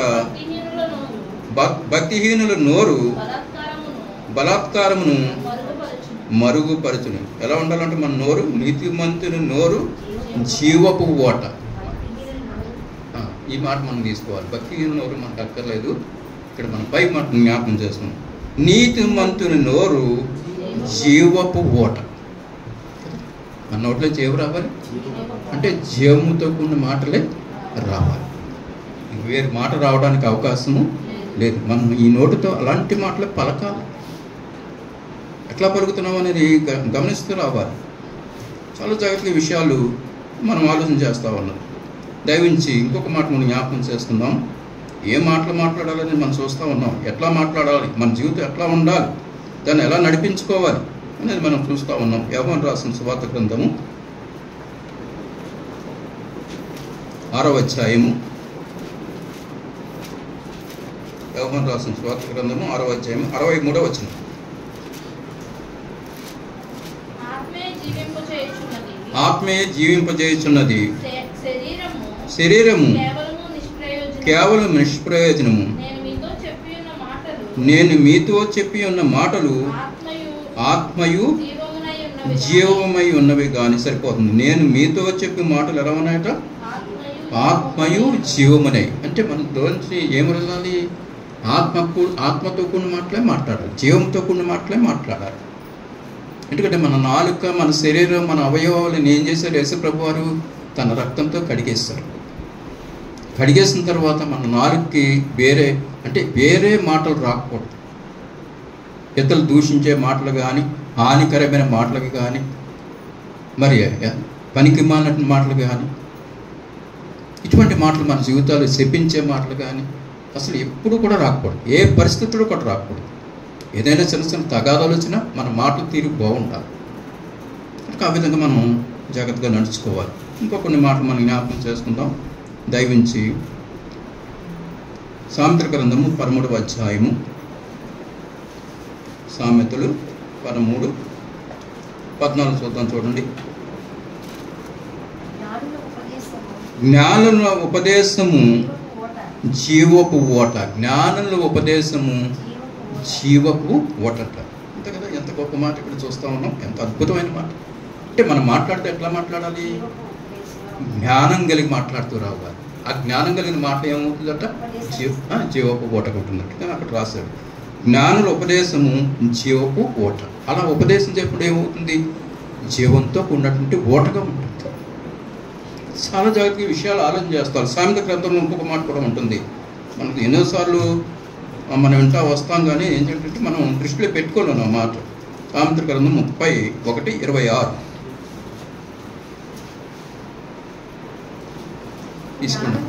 భక్తిహీనుల నోరు బలాత్కారమును మరుగుపరచును. ఎలా ఉండాలంటే మన నోరు, నీతిమంతుని నోరు జీవపు ఓట. ఈ మాట మనం తీసుకోవాలి. భక్తిహీనుల నోరు మనకు అక్కర్లేదు. ఇక్కడ మనం పై మాట జ్ఞాపకం చేస్తున్నాం. నీతిమంతుని నోరు జీవపు ఓట. మన నోట్లో జీవ రావాలి అంటే జీవముతో కూడిన మాటలే రావాలి. వేరే మాట రావడానికి అవకాశము లేదు. మనం ఈ నోటితో అలాంటి మాటలు పలకాలి. ఎట్లా పలుకుతున్నాం అనేది గమనిస్తూ రావాలి. చాలా జాగ్రత్తగా విషయాలు మనం ఆలోచన చేస్తూ ఉన్నాం. దయవించి ఇంకొక మాట మనం జ్ఞాపకం చేసుకుందాం. ఏ మాటలు మాట్లాడాలని మనం చూస్తూ ఉన్నాం. ఎట్లా మాట్లాడాలి, మన జీవితం ఎట్లా ఉండాలి, దాన్ని ఎలా నడిపించుకోవాలి అనేది మనం చూస్తూ ఉన్నాం. యోహాను రాసిన సువార్త గ్రంథము 6వ అధ్యాయము. యోహాను రాసిన సువార్త గ్రంథము 6వ అధ్యాయము 63వ వచనం. ఆత్మే జీవింపజేయుచున్నది, శరీరము శరీరము కేవలము నిష్ప్రయోజనము. కేవలం నిష్ప్రయోజనము. నేను మీతో చెప్పి ఉన్న మాటలు ఆత్మయు జీవమై ఉన్నవి కానీ సరిపోతుంది. నేను మీతో చెప్పే మాటలు ఎలా ఉన్నాయట? ఆత్మయు జీవమునై. అంటే మన లోంచి ఏమరగాలి? ఆత్మతో కూడిన మాటలే మాట్లాడాలి, జీవంతో కూడిన మాటలే మాట్లాడాలి. ఎందుకంటే మన నాలుక, మన శరీరం, మన అవయవాలను ఏం చేశారు? యేసు ప్రభు వారు తన రక్తంతో కడిగేస్తారు. కడిగేసిన తర్వాత మన నాలుగుకి వేరే మాటలు రాకూడదు. ఇతరులు దూషించే మాటలు కానీ, హానికరమైన మాటలు కానీ, మరి పనికి మాలిన మాటలు కానీ, ఇటువంటి మాటలు మన జీవితాలు శపించే మాటలు కానీ అసలు ఎప్పుడు కూడా రాకూడదు. ఏ పరిస్థితుల్లో కూడా రాకూడదు. ఏదైనా చిన్న చిన్న తగాదాలు వచ్చినా మన మాటలు తీరు బాగుండాలి. ఆ విధంగా మనం జాగ్రత్తగా నడుచుకోవాలి. ఇంకా కొన్ని మాటలు మనం జ్ఞాపకం చేసుకుందాం. దయవించి సామెతల గ్రంథము 13వ అధ్యాయము, సామెతలు 13:14 చూద్దాం. చూడండి. జ్ఞానుల ఉపదేశము జీవపు ఓట. జ్ఞానుల ఉపదేశము జీవపు ఓటట. అంతే కదా? ఎంత గొప్ప మాట ఇక్కడ చూస్తూ ఉన్నాం. ఎంత అద్భుతమైన మాట. అంటే మనం మాట్లాడితే ఎట్లా మాట్లాడాలి? జ్ఞానం కలిగి మాట్లాడుతూ రావాలి. ఆ జ్ఞానం కలిగిన మాట ఏమవుతుందట? జీవపు ఓట ఉంటుందట. అక్కడ రాశాడు, జ్ఞానుల ఉపదేశము జీవపు ఓట. అలా ఉపదేశం చెప్పడం ఏమవుతుంది? జీవంతో ఉన్నటువంటి ఓటగా ఉంటుంది. చాలా జాగ్రత్తగా విషయాలు ఆలోచన చేస్తారు. సామెత గ్రంథంలో ఇంకొక మాట కూడా ఉంటుంది. మనకు ఎన్నోసార్లు మనం వింటా వస్తాం, కానీ ఏంటంటే మనం దృష్టిలో పెట్టుకోలేము ఆ మాట. సామెత గ్రంథం 31:26 తీసుకున్నాం.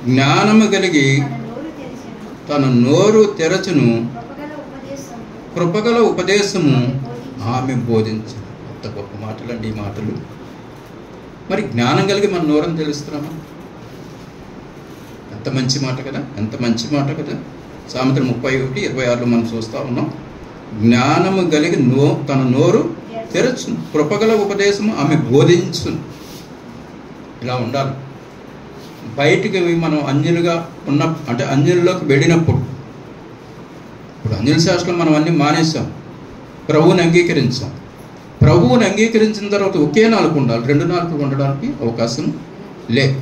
జ్ఞానము కలిగి తన నోరు తెరచును, కృపగల ఉపదేశము ఆమె బోధించు. ఎంత గొప్ప మాటలండి ఈ మాటలు. మరి జ్ఞానం కలిగి మన నోరని తెలుస్తున్నామా? ఎంత మంచి మాట కదా, ఎంత మంచి మాట కదా. సామెతలు 31:26 మనం చూస్తూ ఉన్నాం. జ్ఞానము కలిగి తన నోరు తెరచును, కృపగల ఉపదేశము ఆమె బోధించును. ఇలా ఉండాలి. బయటికి మనం అన్యులుగా అంటే అన్యుల్లోకి వెళ్ళినప్పుడు, ఇప్పుడు అన్యుల శాస్త్రం మనం అన్నీ మానేసాం, ప్రభువుని అంగీకరించాం. ప్రభువుని అంగీకరించిన తర్వాత ఒకే నాలుగు ఉండాలి, 2 నాలుగులు ఉండడానికి అవకాశం లేదు.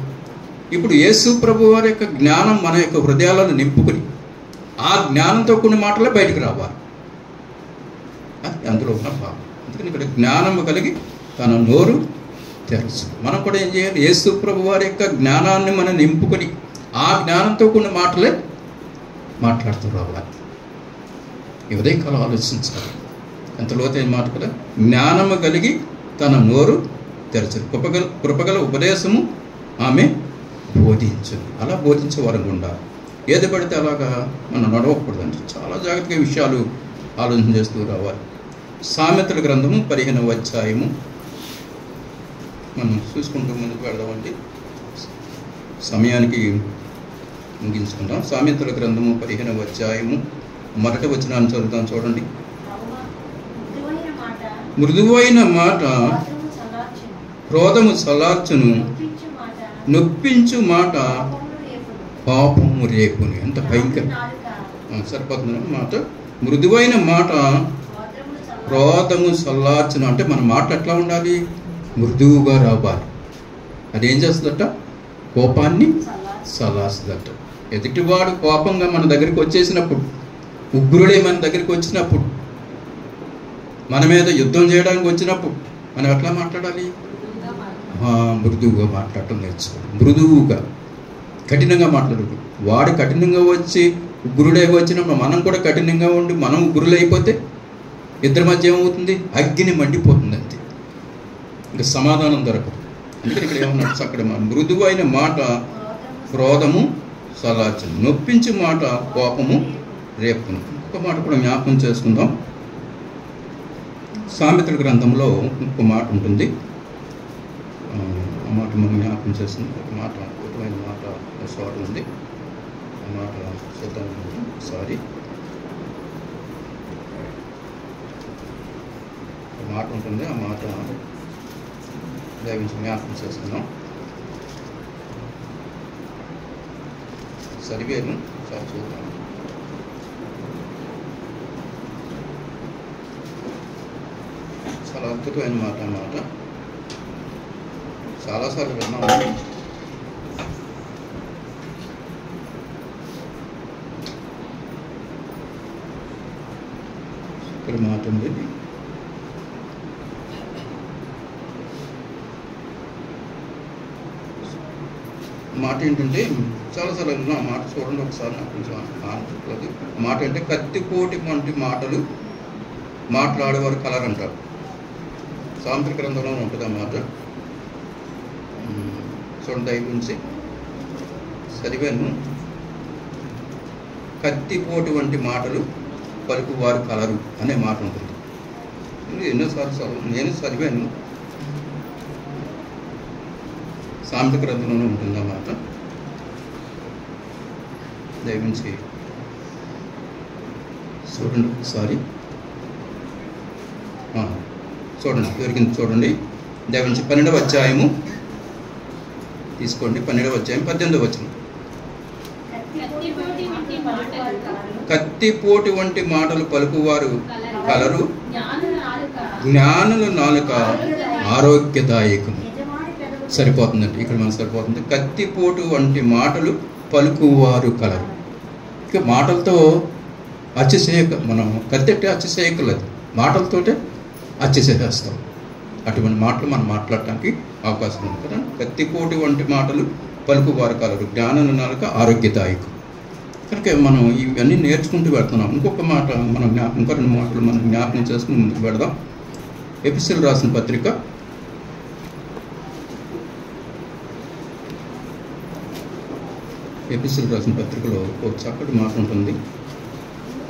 ఇప్పుడు యేసు ప్రభు వారి యొక్క జ్ఞానం మన యొక్క హృదయాలను నింపుకుని ఆ జ్ఞానంతో కొన్ని మాటలే బయటకు రావాలి. అది అందులో ఉన్న భావం. అందుకని ఇక్కడ జ్ఞానము కలిగి తన నోరు తెలుసు. మనం కూడా ఏం చేయాలి? యేసు ప్రభు వారి యొక్క జ్ఞానాన్ని మనం నింపుకొని ఆ జ్ఞానంతో కొన్ని మాటలే మాట్లాడుతూ రావాలి. ఈ ఉదయకాలం ఆలోచించాలి. ఎంత లోతైన మాట కదా. జ్ఞానము కలిగి తన నోరు తెరచు, కృపగల ఉపదేశము ఆమె బోధించు. అలా బోధించే వరకు ఉండాలి. ఏది పడితే అలాగా మనం నడవకూడదండి. చాలా జాగ్రత్తగా విషయాలు ఆలోచన చేస్తూ రావాలి. సామెతల గ్రంథము 15వ అధ్యాయము మనం చూసుకుంటూ ముందుకు వెళ్దామండి. సమయానికి ముగించుకుందాం. సామెతల గ్రంథము 15వ అధ్యాయము 1వ వచనాన్ని చదువుతాం. చూడండి. మృదువైన మాట క్రోధము చల్లార్చును, నొప్పించు మాట పాపము రేపుని. ఎంత భయంకరం. సరిపోతుంది మాట. మృదువైన మాట క్రోధము చల్లార్చును. అంటే మన మాట ఎట్లా ఉండాలి? మృదువుగా రావాలి. అదేం చేస్తుందట? కోపాన్ని చల్లార్చుదట. ఎదుటివాడు కోపంగా మన దగ్గరికి వచ్చేసినప్పుడు, ఉగ్రుడే మన దగ్గరికి వచ్చినప్పుడు, మన మీద యుద్ధం చేయడానికి వచ్చినప్పుడు మనం ఎట్లా మాట్లాడాలి? మృదువుగా మాట్లాడటం నేర్చుకోవాలి. మృదువుగా, కఠినంగా మాట్లాడదు. వాడు కఠినంగా వచ్చి ఉగ్రుడే వచ్చినప్పుడు మనం కూడా కఠినంగా ఉండి మనం ఉగ్రులైపోతే ఇద్దరి మధ్య ఏమవుతుంది? అగ్ని మండిపోతుంది. అంతే, ఇంకా సమాధానం దొరకదు. అందుకని ఇక్కడ ఏమన్నా అక్కడ మృదువైన మాట క్రోధము చల్లార్చును, నొప్పించి మాట కోపము రేపును. ఒక మాట కూడా జ్ఞాపకం చేసుకుందాం. సామెతల గ్రంథంలో ఇంకో మాట ఉంటుంది. ఆ మాట మనం జ్ఞాపకం చేస్తుంది. ఒక మాట, అద్భుతమైన మాట సారీ ఉంది. ఆ మాట చూద్దాం. సారీ, మాట ఉంటుంది. ఆ మాట దయవించి జ్ఞాపకం చేస్తున్నాం. సరివేను చాలా చూద్దాం. చాలా అద్భుతమైన మాట అన్నమాట. చాలాసార్లు విన్నాము. ఇక్కడ మాట ఉంది. మాట ఏంటంటే చాలాసార్లు విన్నా మాట. చూడండి ఒకసారి, నాకు కొంచెం ఆనందలేదు. మాట అంటే కత్తిపోటి వంటి మాటలు మాట్లాడేవారు కలర్ అంటారు. సాంస్కృతిక గ్రంథంలో ఉంటుంది ఆ మాట. చూడండి దయగురించి చదివాను. కత్తిపోటు వంటి మాటలు పలుకువారు కలరు అనే మాట ఉంటుంది. ఎన్నోసార్లు నేను చదివాను. సాంస్కృతిక గ్రంథంలోనే ఉంటుంది ఆ మాట. దయగురించి చూడండి ఒకసారి. చూడండి దొరికింది. చూడండి దయవించి 12వ అధ్యాయము తీసుకోండి. 12వ అధ్యాయం 18వ వచనం. కత్తిపోటి వంటి మాటలు పలుకువారు కలరు, జ్ఞానుల నాలుక ఆరోగ్యదాయకం. సరిపోతుందండి, ఇక్కడ మనకు సరిపోతుంది. కత్తిపోటు వంటి మాటలు పలుకువారు కలరు. ఇక మాటలతో అచ్చసేయక, మనం కత్తెట్టి అచ్చసేయకలేదు, మాటలతోటే అచ్చసేస్తాం. అటువంటి మాటలు మనం మాట్లాడటానికి అవకాశం ఉంది కదా. కత్తిపోటు వంటి మాటలు పలుకువారు కలరు, జ్ఞానుల నాలుక ఆరోగ్యదాయకం. కనుక మనం ఇవన్నీ నేర్చుకుంటూ వెళ్తున్నాం. ఇంకొక మాట మనం ఇంకో 2 మాటలు మనం జ్ఞాపకం చేసుకుని ముందుకు పెడదాం. ఎఫెసీయులకు రాసిన పత్రిక ఎఫెసీయులకు రాసిన పత్రికలో ఒక చక్కటి మాట ఉంటుంది.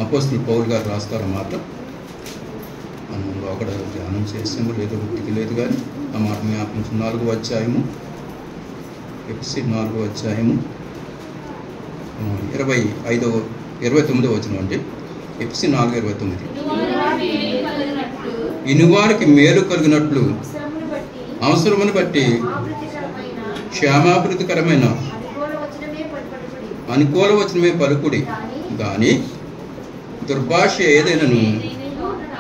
అపోస్తలుడు పౌలు గారు రాస్తారన్నమాట. మనం లోకడ ధ్యానం చేసాము లేదో గుర్తుకి లేదు, కానీ ఆ మాట జ్ఞాపకం. 4వ అధ్యాయము, ఎఫెసీ 4వ అధ్యాయము 29వ వచనం అండి. ఎఫెసీ 4:29. ఇనువారికి మేలు కలిగినట్లు అవసరమును బట్టి క్షేమాభివృద్ధికరమైన అనుకూల వచనమే పలుకుడి, కానీ దుర్భాష ఏదైనాను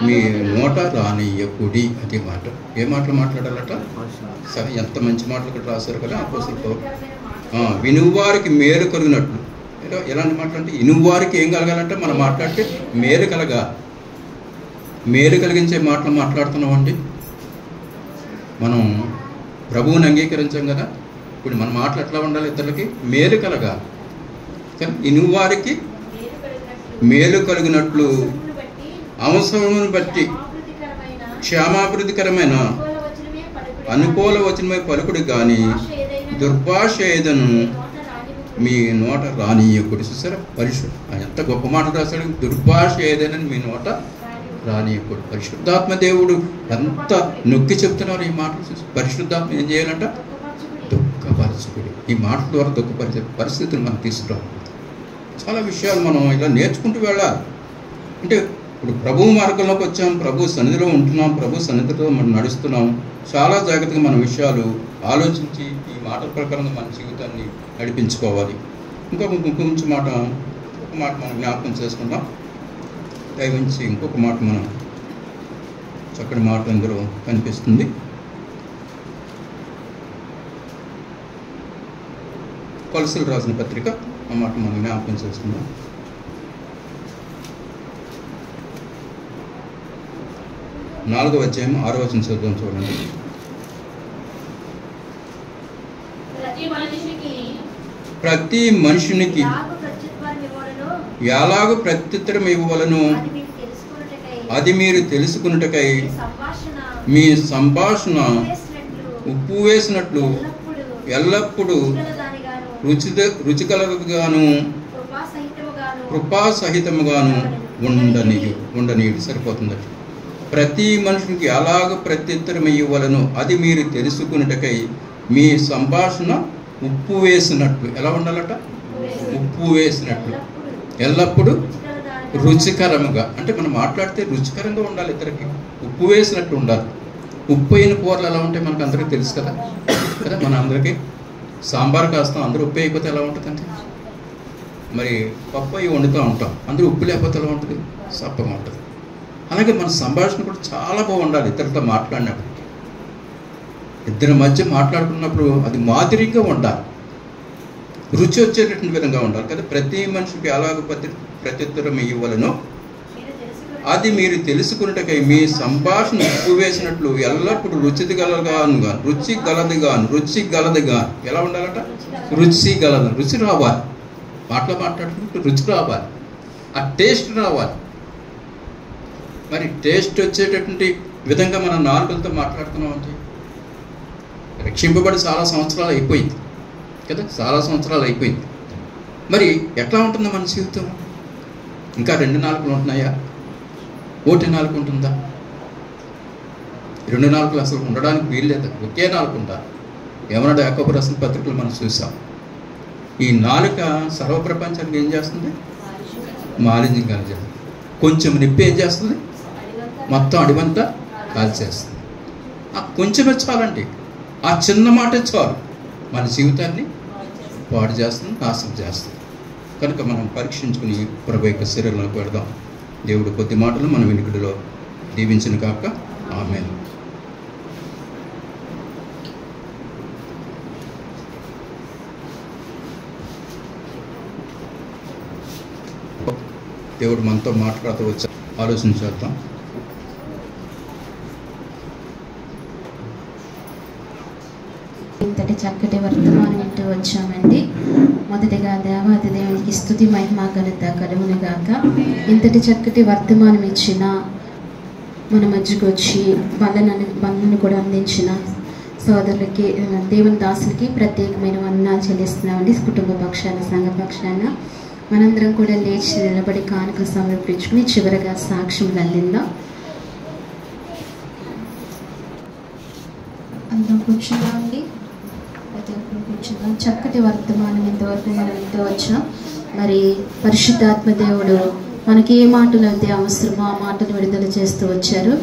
మీ నోట రానియ్యకుడి. అది మాట. ఏ మాటలు మాట్లాడాలట? సరే, ఎంత మంచి మాటలు ఇక్కడ రాశారు కదా అపోస్తలుడు. వినువారికి మేలు కలిగినట్లు. ఎలాంటి మాటలు అంటే, ఇనువారికి ఏం కలగాలంటే మనం మాట్లాడితే మేలు కలగాలి. మేలు కలిగించే మాటలు మాట్లాడుతున్నామండి. మనం ప్రభువుని అంగీకరించాం కదా. ఇప్పుడు మన మాటలు ఎట్లా ఉండాలి? ఇతరులకి మేలు కలగాలి. కానీ ఇనువారికి మేలు కలిగినట్లు అవసరమును బట్టి క్షేమాభివృద్ధికరమైన అనుకూల వచనమే పలుకుడు, కానీ దుర్భాష ఏదను మీ నోట రానియకుడు. చూసారా, పరిశుద్ధ ఎంత గొప్ప మాట రాశాడు. దుర్భాష ఏదైనా మీ నోట రానియకుడు. పరిశుద్ధాత్మ దేవుడు ఎంత నొక్కి చెప్తున్నారు ఈ మాటలు చూసి. పరిశుద్ధాత్మ ఏం చేయాలంట? దుఃఖపరచుకుడు. ఈ మాటల ద్వారా దుఃఖపరిచే పరిస్థితులు మనం తీసుకురావాలి. చాలా విషయాలు మనం ఇలా నేర్చుకుంటూ వెళ్ళాలి. అంటే ఇప్పుడు ప్రభు మార్గంలోకి వచ్చాం, ప్రభు సన్నిధిలో ఉంటున్నాం, ప్రభు సన్నిధితో మనం నడుస్తున్నాం. చాలా జాగ్రత్తగా మన విషయాలు ఆలోచించి ఈ మాటల ప్రకారంగా మన జీవితాన్ని నడిపించుకోవాలి. ఇంకొక మాట మనం జ్ఞాపకం చేసుకుందాం. దయవించి ఇంకొక మాట మనం చక్కటి మాట ఇందులో కనిపిస్తుంది. కొలసీలకు రాసిన పత్రిక ఆ మాట మనం జ్ఞాపకం చేసుకుందాం. 4వ అధ్యాయం 6వ వచనం చదువుదాం. చూడండి. ప్రతి మనుషునికి ఎలాగ ప్రత్యుత్తరం ఇవ్వవలెనో అది మీరు తెలుసుకున్నటకై మీ సంభాషణ ఉప్పు వేసినట్లు ఎల్లప్పుడూ రుచికలగాను కృపాసహితముగాను ఉండనీయుడు. సరిపోతుందట. ప్రతి మనుషునికి ఎలాగ ప్రత్యుత్తరం ఇవ్వవలెనో అది మీరు తెలుసుకున్నటకై మీ సంభాషణ ఉప్పు వేసినట్లు. ఎలా ఉండాలట? ఉప్పు వేసినట్లు, ఎల్లప్పుడూ రుచికరముగా. అంటే మనం మాట్లాడితే రుచికరంగా ఉండాలి, ఇద్దరికి ఉప్పు వేసినట్టు ఉండాలి. ఉప్పు అయిన కూరలు ఎలా ఉంటాయి మనకు అందరికీ తెలుసు కదా కదా మన అందరికీ సాంబార్ కాస్తాం, అందరూ ఉప్పు అయిపోతే ఎలా ఉంటుందండి? మరి పప్పు అవి వండుతూ ఉంటాం, అందరూ ఉప్పు లేకపోతే ఎలా ఉంటుంది? సప్పగా ఉంటుంది. అలాగే మన సంభాషణ కూడా చాలా బాగుండాలి. ఇద్దరితో మాట్లాడినప్పుడు, ఇద్దరి మధ్య మాట్లాడుకున్నప్పుడు అది మాదిరిగా ఉండాలి, రుచి వచ్చేటటువంటి విధంగా ఉండాలి కదా. ప్రతి మనిషికి ఎలాగ ప్రత్యుత్తరం ఇవ్వాలనో అది మీరు తెలుసుకున్నట్టుగా మీ సంభాషణ ఉప్పు వేసినట్లు ఎల్లప్పుడూ రుచి గలదుగా ఎలా ఉండాలట? రుచి గలదు. రుచి రావాలి, మాట్లాడుకుంటూ రుచి రావాలి, ఆ టేస్ట్ రావాలి. మరి టేస్ట్ వచ్చేటటువంటి విధంగా మనం నాలుగులతో మాట్లాడుతున్నామంటే రక్షింపబడి చాలా సంవత్సరాలు అయిపోయింది కదా, చాలా సంవత్సరాలు అయిపోయింది. మరి ఎట్లా ఉంటుందో మన జీవితం? ఇంకా 2 నాలుకలు ఉంటున్నాయా? 1 నాలుక ఉంటుందా? 2 నాలుకలు అసలు ఉండడానికి వీల్లేదు, ఒకే నాలుక ఉండాలి. ఏమన్నాడు యాకోబు రాసిన పత్రికలు మనం చూసాం. ఈ నాలుక సర్వప్రపంచానికి ఏం చేస్తుంది? మాలిన్యం కలిగేస్తుంది. కొంచెం నిప్పి ఏం చేస్తుంది? మొత్తం అడివంతా కాల్చేస్తుంది. ఆ కొంచెమే చాలండి, ఆ చిన్న మాటే చాలు మన జీవితాన్ని పాడు చేస్తుంది, నాశనం చేస్తుంది. కనుక మనం పరీక్షించుకుని ప్రభు యొక్క శరీరంలోకి పెడదాం. దేవుడు కొద్ది మాటలు మన వినికిడిలో దీవించిన కాక ఆమేన్. దేవుడు మనతో మాట్లాడుతూ వచ్చా, ఆలోచన చేద్దాం. ఇంతటి చక్కటి వర్తమానం వింటూ వచ్చామండి. మొదటిగా దేవాది దేవునికి స్తుతి మహిమ ఘనత కలుగును గాక. ఇంతటి చక్కటి వర్తమానం ఇచ్చిన మన మధ్యకు వచ్చి బలను కూడా అందించిన సోదరులకి, దేవుని దాసులకి ప్రత్యేకమైన వందనాలు చెల్లిస్తున్నామండి. కుటుంబ పక్షాన, సంఘ పక్షాన మనందరం కూడా లేచి నిలబడి కానుక సమర్పించుకుని చివరగా సాక్ష్యం అందిందాం. అందరం కూర్చున్నామండి, ప్రతి ఒక్కరు కూర్చున్నాం. చక్కటి వర్తమానం ఇంతవరకు మనం వింటూ వచ్చాం. మరి పరిశుద్ధాత్మ దేవుడు మనకి ఏ మాటలు అయితే అవసరమో ఆ మాటలు విడుదల చేస్తూ వచ్చారు.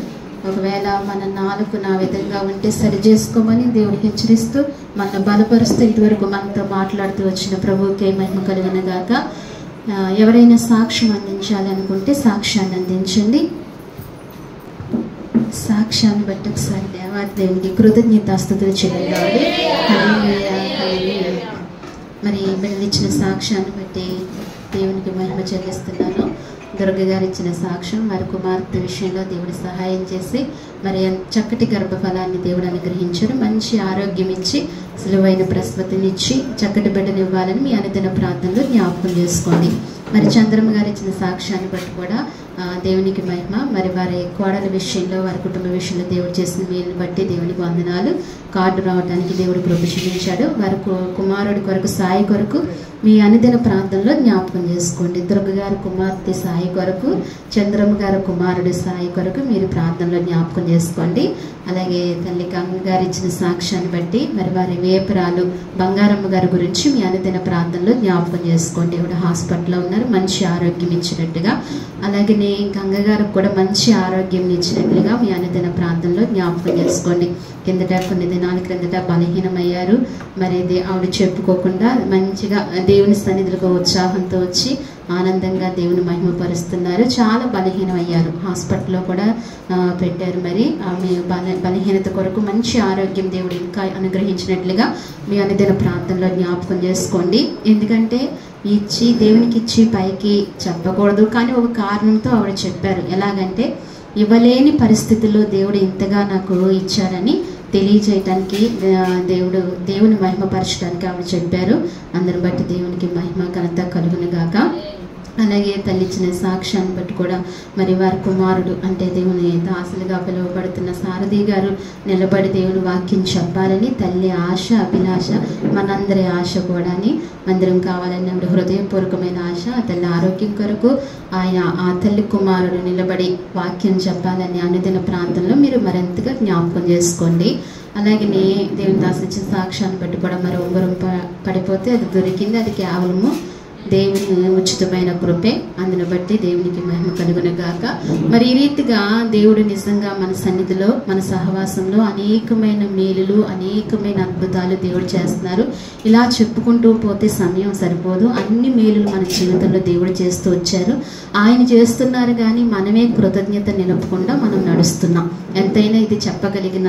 ఒకవేళ మన నాలుగు నా విధంగా ఉంటే సరి చేసుకోమని దేవుడు హెచ్చరిస్తూ మన బలపరుస్తూ ఇంతవరకు మనతో మాట్లాడుతూ వచ్చిన ప్రభువుకే మహిమ కలుగును గాక. ఎవరైనా సాక్ష్యం అందించాలి అనుకుంటే సాక్ష్యాన్ని అందించండి. సాక్ష్యాన్ని బట్టి ఒకసారి దేవాది దేవునికి కృతజ్ఞతాస్తుతులు చెల్లించాలి. మరి బిడ్డలిచ్చిన సాక్ష్యాన్ని బట్టి దేవునికి మహిమ చెల్లిస్తున్నాను. దుర్గ గారు ఇచ్చిన సాక్ష్యం, వారి కుమార్తె విషయంలో దేవుడు సహాయం చేసి మరి చక్కటి గర్భఫలాన్ని దేవుడు అనుగ్రహించారు. మంచి ఆరోగ్యం ఇచ్చి సులువైన ప్రసవతనిచ్చి చక్కటి బిడ్డను ఇవ్వాలని మీ అనుదిన ప్రార్థనలో జ్ఞాపకం చేసుకోండి. మరి చంద్రమ్మ గారు ఇచ్చిన సాక్ష్యాన్ని బట్టి కూడా దేవునికి మహిమ. మరి వారి కోడల విషయంలో, వారి కుటుంబ విషయంలో దేవుడు చేసిన మేలుని బట్టి దేవునికి వందనాలు. కార్డు రావడానికి దేవుడు కృప చూపించాడు. వారి కుమారుడి కొరకు, సాయి కొరకు మీ అనుదిన ప్రాంతంలో జ్ఞాపకం చేసుకోండి. దుర్గ గారి కుమార్తె సాయి కొరకు, చంద్రమ్మ గారి కుమారుడి సాయి కొరకు మీరు ప్రార్థనలో జ్ఞాపకం చేసుకోండి. అలాగే తల్లి గంగ గారు ఇచ్చిన సాక్ష్యాన్ని బట్టి మరి వారి వేపురాలు బంగారమ్మ గారి గురించి మీ అనుదిన ప్రార్థనలో జ్ఞాపకం చేసుకోండి. దేవుడు హాస్పిటల్లో ఉన్నారు, మంచి ఆరోగ్యం ఇచ్చినట్టుగా. అలాగే గంగ గారికి కూడా మంచి ఆరోగ్యం ఇచ్చినట్లుగా మీ అనుదిన ప్రార్థనలో జ్ఞాపకం చేసుకోండి. కొన్ని దినాల క్రిందట బలహీనమయ్యారు. మరి ఆవిడ చెప్పుకోకుండా మంచిగా దేవుని సన్నిధిలో ఉత్సాహంతో వచ్చి ఆనందంగా దేవుని మహిమపరుస్తున్నారు. చాలా బలహీనమయ్యారు, హాస్పిటల్లో కూడా పెట్టారు. మరి ఆమె బలహీనత కొరకు మంచి ఆరోగ్యం దేవుడు ఇంకా అనుగ్రహించినట్లుగా మీ అనుదిన ప్రాంతంలో జ్ఞాపకం చేసుకోండి. ఎందుకంటే దేవునికి ఇచ్చి పైకి చెప్పకూడదు, కానీ ఒక కారణంతో ఆవిడ చెప్పారు. ఎలాగంటే ఇవ్వలేని పరిస్థితుల్లో దేవుడు ఇంతగా నాకు ఇచ్చారని తెలియజేయటానికి, దేవుని మహిమపరచడానికి ఆవిడ చెప్పారు. అందరిని బట్టి దేవునికి మహిమ ఘనత కలుగును గాక. అలాగే తల్లి ఇచ్చిన సాక్ష్యాన్ని బట్టి కూడా మరి వారి కుమారుడు అంటే దేవుని దాసులుగా పిలువబడుతున్న సారథి గారు నిలబడి దేవుని వాక్యం చెప్పాలని తల్లి ఆశ, అభిలాష, మనందరి ఆశ కూడా మందిరం కావాలని ఆవిడ హృదయపూర్వకమైన ఆశ. ఆ తల్లి ఆరోగ్యం కొరకు ఆ తల్లి కుమారుడు నిలబడి వాక్యం చెప్పాలని అనుదిన ప్రాంతంలో మీరు మరింతగా జ్ఞాపకం చేసుకోండి. అలాగే దేవుని దాసు ఇచ్చిన సాక్ష్యాన్ని బట్టి కూడా మరి ఉంగరం పడిపోతే అది దొరికింది. అది కేవలము దేవుని ఉచితమైన కృపే. అందును బట్టి దేవునికి మహిమ కలుగును గాక. మరి ఈ రీతిగా దేవుడు నిజంగా మన సన్నిధిలో, మన సహవాసంలో అనేకమైన మేలులు, అనేకమైన అద్భుతాలు దేవుడు చేస్తున్నారు. ఇలా చెప్పుకుంటూ పోతే సమయం సరిపోదు. అన్ని మేలులు మన జీవితంలో దేవుడు చేస్తూ వచ్చారు. ఆయన చేస్తున్నారు కానీ మనమే కృతజ్ఞత నిలుపకుండా మనం నడుస్తున్నాం. ఎంతైనా ఇది చెప్పగలిగిన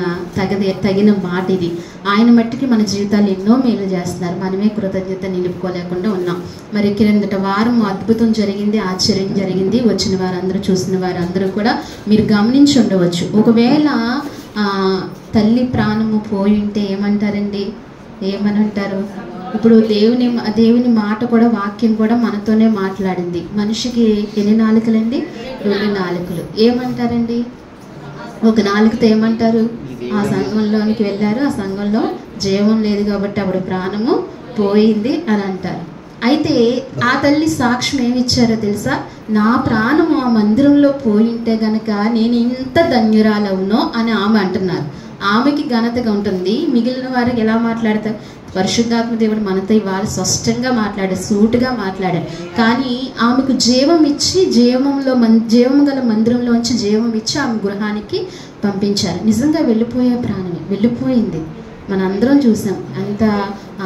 తగిన మాట ఇది. ఆయన మట్టికి మన జీవితాలు ఎన్నో మేలు చేస్తున్నారు, మనమే కృతజ్ఞత నిలుపుకోలేకుండా ఉన్నాం. మరి క్రిందట వారం అద్భుతం జరిగింది, ఆశ్చర్యం జరిగింది. వచ్చిన వారందరూ, చూసిన వారందరూ కూడా మీరు గమనించి ఉండవచ్చు. ఒకవేళ తల్లి ప్రాణము పోయి ఉంటే ఏమంటారండి? ఏమని అంటారు? ఇప్పుడు దేవుని మాట కూడా, వాక్యం కూడా మనతోనే మాట్లాడింది. మనిషికి ఎన్ని నాలుకలండి? 2 నాలుకలు. ఏమంటారండి? ఒక నాలుకతో ఏమంటారు? ఆ సంఘంలోనికి వెళ్ళారు, ఆ సంఘంలో జీవం లేదు కాబట్టి అప్పుడు ప్రాణము పోయింది అని అంటారు. అయితే ఆ తల్లి సాక్ష్యం ఏమి ఇచ్చారో తెలుసా? నా ప్రాణము ఆ మందిరంలో పోయింటే గనక నేను ఇంత ధన్యురాలవునో అని ఆమె అంటున్నారు. ఆమెకి ఘనతగా ఉంటుంది. మిగిలిన వారికి ఎలా మాట్లాడతారు? పరిశుద్ధాత్మ దేవుడు మనతో ఇవాళ స్పష్టంగా మాట్లాడాడు, సూటుగా మాట్లాడాడు. కానీ ఆమెకు జీవం ఇచ్చి, జీవం గల మందిరంలోంచి జీవం ఇచ్చి ఆమె గృహానికి పంపించారు. నిజంగా వెళ్ళిపోయే ప్రాణమే వెళ్ళిపోయింది. మనందరం చూసాం. అంత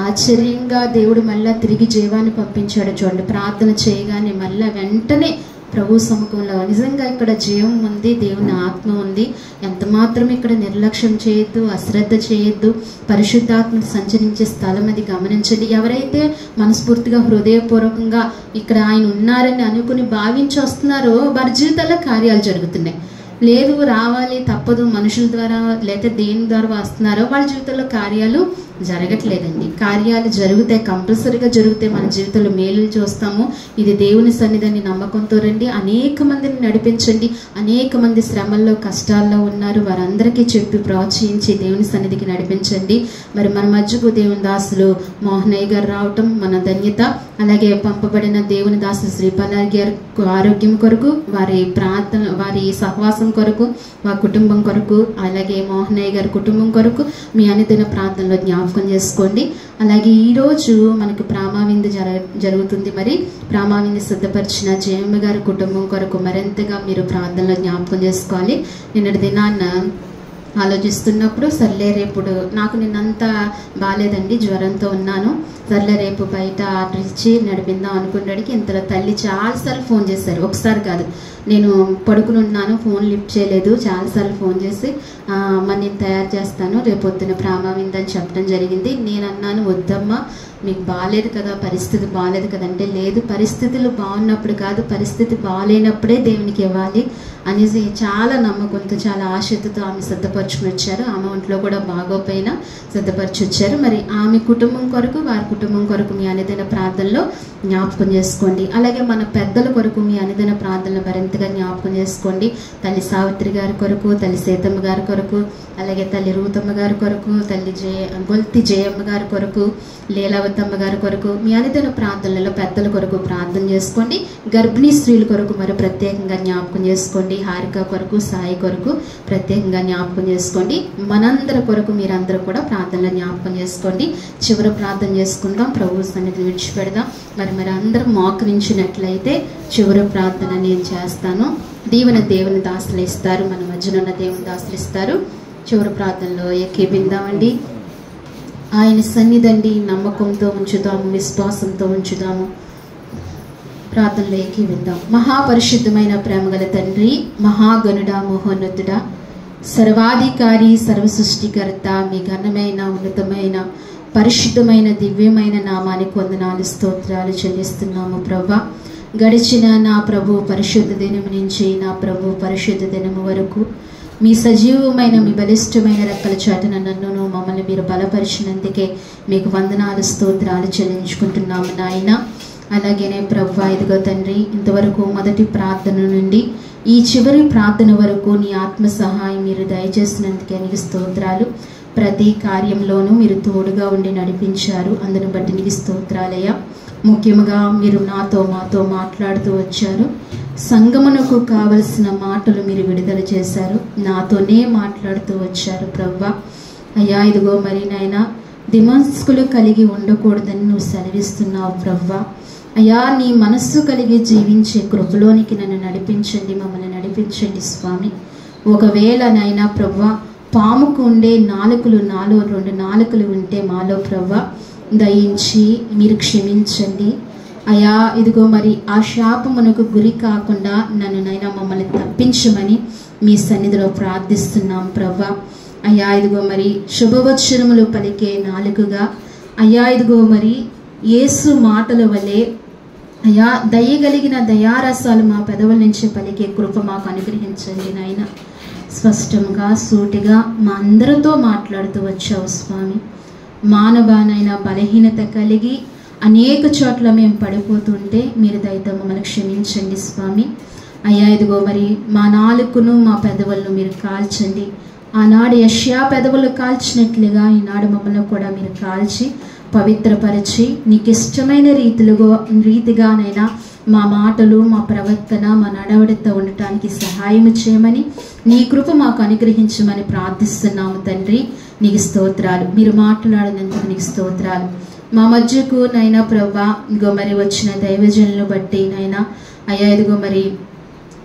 ఆశ్చర్యంగా దేవుడు మళ్ళీ తిరిగి జీవాన్ని పంపించాడు. చూడండి, ప్రార్థన చేయగానే మళ్ళీ వెంటనే ప్రభు సముఖంలో నిజంగా ఇక్కడ జీవం ఉంది, దేవుని ఆత్మ ఉంది. ఎంత మాత్రం ఇక్కడ నిర్లక్ష్యం చేయొద్దు, అశ్రద్ధ చేయొద్దు. పరిశుద్ధాత్మ సంచరించే స్థలం అది గమనించండి. ఎవరైతే మనస్ఫూర్తిగా, హృదయపూర్వకంగా ఇక్కడ ఆయన ఉన్నారని అనుకుని భావించి వస్తున్నారో వారి జీవితాల్లో కార్యాలు జరుగుతున్నాయి. లేదు, రావాలి తప్పదు, మనుషుల ద్వారా లేదా దేని ద్వారా వస్తున్నారో వాళ్ళ జీవితంలో కార్యాలు జరగట్లేదండి. కార్యాలు జరుగుతాయి, కంపల్సరీగా జరుగుతాయి. మన జీవితంలో మేలు చూస్తాము. ఇది దేవుని సన్నిధిని నమ్మకంతో రండి. అనేక మందిని నడిపించండి. అనేక మంది శ్రమల్లో, కష్టాల్లో ఉన్నారు. వారందరికీ చెప్పి ప్రోత్సహించి దేవుని సన్నిధికి నడిపించండి. మరి మన మధ్యకు దేవుని దాసులు మోహనయ్య గారు రావటం మన ధన్యత. అలాగే పంపబడిన దేవుని దాసులు శ్రీపాలయ్య గారి ఆరోగ్యం కొరకు, వారి ప్రార్థన, వారి సహవాసం కొరకు, వారి కుటుంబం కొరకు, అలాగే మోహనయ్య గారి కుటుంబం కొరకు మీ అనుదిన ప్రార్థనలో జ్ఞాపకం చేసుకోండి. అలాగే ఈరోజు మనకు ప్రామావిందు జరుగుతుంది. మరి ప్రామావిందు సిద్ధపరిచిన జయమ్మ గారి కుటుంబం కొరకు మరింతగా మీరు ప్రార్థనలో జ్ఞాపకం చేసుకోవాలి. నిన్నటి దినాన్న ఆలోచిస్తున్నప్పుడు సర్లే రేపుడు నాకు నిన్నంతా బాగాలేదండి, జ్వరంతో ఉన్నాను, సర్లే రేపు బయట ఆర్డర్ ఇచ్చి నడిపిందాం అనుకున్నాడికి ఇంతలో తల్లి చాలాసార్లు ఫోన్ చేశారు. ఒకసారి కాదు, నేను పడుకుని ఉన్నాను, ఫోన్ లిఫ్ట్ చేయలేదు. చాలాసార్లు ఫోన్ చేసి అమ్మ నేను తయారు చేస్తాను, రేపు పొద్దున ప్రామావిందని చెప్పడం జరిగింది. నేను అన్నాను, వద్దమ్మా మీకు బాగాలేదు కదా, పరిస్థితి బాగాలేదు కదంటే, లేదు పరిస్థితులు బాగున్నప్పుడు కాదు, పరిస్థితి బాగాలేనప్పుడే దేవునికి ఇవ్వాలి అనేసి చాలా నమ్మకంతో, చాలా ఆశతో ఆమె సిద్ధపరచుకుని వచ్చారు. ఆమె ఒంట్లో కూడా బాగోపోయినా సిద్ధపరిచి వచ్చారు. మరి ఆమె కుటుంబం కొరకు, వారి కుటుంబం కొరకు మీ అనుదిన ప్రార్థనలో జ్ఞాపకం చేసుకోండి. అలాగే మన పెద్దల కొరకు మీ అనుదిన ప్రార్థనలు మరింతగా జ్ఞాపకం చేసుకోండి. తల్లి సావిత్రి గారి కొరకు, తల్లి సీతమ్మ గారి కొరకు, అలాగే తల్లి రూతమ్మ గారి కొరకు, తల్లి గొల్తి జయమ్మ గారి కొరకు, లీలావతమ్మ గారి కొరకు మీ అనుదిన ప్రార్థనలలో పెద్దల కొరకు ప్రార్థన చేసుకోండి. గర్భిణీ స్త్రీల కొరకు మరి ప్రత్యేకంగా జ్ఞాపకం చేసుకోండి. హారిక కొరకు, సాయి కొరకు ప్రత్యేకంగా జ్ఞాపకం చేసుకోండి. మనందరి కొరకు మీరందరూ కూడా ప్రార్థనలో జ్ఞాపకం చేసుకోండి. చివరి ప్రార్థన చేసుకుందాం, ప్రభు సన్నిధిని విడిచిపెడదాం. మరి అందరం మోకరించినట్లయితే చివరి ప్రార్థన నేను చేస్తాను. దేవుని దాసులు ఇస్తారు, మన మధ్యన ఉన్న దేవుని దాసులు ఇస్తారు. చివరి ప్రార్థనలో ఏకీభిందామండి. ఆయన సన్నిధండి నమ్మకంతో ఉంచుదాము, విశ్వాసంతో ఉంచుదాము. ప్రార్థనలో ఏకీభిందాం. మహాపరిశుద్ధమైన ప్రేమగల తండ్రి, మహాగణుడా, మహోన్నతుడా, సర్వాధికారి, సర్వ సృష్టికర్త, మీ ఘనమైన, ఉన్నతమైన, పరిశుద్ధమైన, దివ్యమైన నామానికి వందనాలు, స్తోత్రాలు చెల్లిస్తున్నాము ప్రభా. గడిచిన నా ప్రభు పరిశుద్ధ దినం నుంచి నా ప్రభు పరిశుద్ధ దినము వరకు మీ సజీవమైన, మీ బలిష్టమైన రెక్కల చాటున నన్ను మమ్మల్ని మీరు బలపరిచినందుకే మీకు వందనాలు, స్తోత్రాలు చెల్లించుకుంటున్నాము నాయన. అలాగేనే ప్రభు, ఇదిగో తండ్రి, ఇంతవరకు మొదటి ప్రార్థన నుండి ఈ చివరి ప్రార్థన వరకు నీ ఆత్మ సహాయం మీరు దయచేసినందుకే నీకు స్తోత్రాలు. ప్రతి కార్యంలోనూ మీరు తోడుగా ఉండి నడిపించారు, అందును బట్టి నీకు స్తోత్రాలయ్యా. ముఖ్యంగా మీరు మాతో మాట్లాడుతూ వచ్చారు. సంగమునకు కావలసిన మాటలు మీరు విడుదల చేశారు, నాతోనే మాట్లాడుతూ వచ్చారు ప్రభా. అయ్యా ఇదిగో మరి నాయన దిమస్కులు కలిగి ఉండకూడదని నువ్వు సెలవిస్తున్నావు ప్రభా. అయ్యా నీ మనస్సు కలిగి జీవించే కృపలోనికి నన్ను నడిపించండి, మమ్మల్ని నడిపించండి స్వామి. ఒకవేళ నైనా ప్రభువా పాముకు ఉండే నాలుకలు నాలో 2 నాలుకలు ఉంటే మాలో ప్రభువా దయించి మీరు క్షమించండి అయ్యా. ఇదిగో మరి ఆ శాపమునకు గురి కాకుండా నన్నునైనా మమ్మల్ని తప్పించమని మీ సన్నిధిలో ప్రార్థిస్తున్నాం ప్రభువా. అయ్యా ఇదిగో మరి శుభవచనములు పలికే నాలుకగా అయ్యా ఇదిగో మరి యేసు మాటల వలె అయ్యా దయగలిగిన దయారసాలు మా పెదవుల నుంచి పలికే కృప మాకు అనుగ్రహించండి నాయన. స్పష్టంగా సూటిగా మా అందరితో మాట్లాడుతూ వచ్చావు స్వామి. మానవానైనా బలహీనత కలిగి అనేక చోట్ల మేము పడిపోతుంటే మీరు దయతో మమ్మల్ని క్షమించండి స్వామి. అయ్యా ఇదిగో మరి మా నాలుకను మా పెదవులను మీరు కాల్చండి. ఆనాడు యెషయా పెదవులు కాల్చినట్లుగా ఈనాడు మమ్మల్ని కూడా మీరు కాల్చి పవిత్రపరిచి నీకు ఇష్టమైన రీతిగానైనా మా మాటలు మా ప్రవర్తన మా నడవడితో ఉండటానికి సహాయం చేయమని నీ కృప మాకు అనుగ్రహించమని ప్రార్థిస్తున్నాము తండ్రి. నీకు స్తోత్రాలు. మీరు మాట్లాడినందుకు నీకు స్తోత్రాలు. మా మధ్యకు నైనా ప్రభా ఇదిగో మరి వచ్చిన దైవజనులను బట్టి నైనా అయ్యా ఇదిగో మరి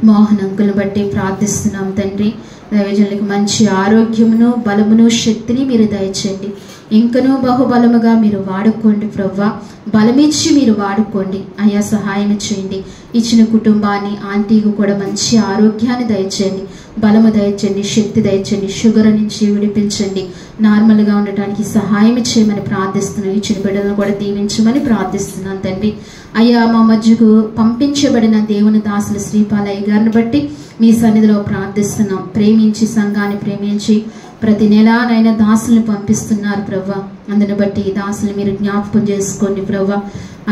మోహన్ అంకుల్ని బట్టి ప్రార్థిస్తున్నాం తండ్రి. దైవజనులకు మంచి ఆరోగ్యమును బలమును శక్తిని మీరు దయచేయండి. ఇంకనూ బహుబలముగా మీరు వాడుకోండి ప్రవ్వా. బలమిచ్చి మీరు వాడుకోండి అయ్యా. సహాయం చేయండి. ఇచ్చిన కుటుంబాన్ని ఆంటీకి కూడా మంచి ఆరోగ్యాన్ని దయచేయండి, బలము దయచేయండి, శక్తి దయచేయండి, షుగర్ నుంచి విడిపించండి, నార్మల్గా ఉండటానికి సహాయం చేయమని ప్రార్థిస్తున్నాను. ఇచ్చిన బిడ్డలను కూడా దీవించమని ప్రార్థిస్తున్నాను తండ్రి. అయ్యా మా మధ్యకు పంపించబడిన దేవుని దాసులు శ్రీపాలయ్య గారిని బట్టి మీ సన్నిధిలో ప్రార్థిస్తున్నాం. ప్రేమించి సంఘాన్ని ప్రేమించి ప్రతి నెలనైనా దాసులను పంపిస్తున్నారు ప్రవ్వా. అందుని బట్టి ఈ దాసులు మీరు జ్ఞాపకం చేసుకోండి ప్రవ్వా.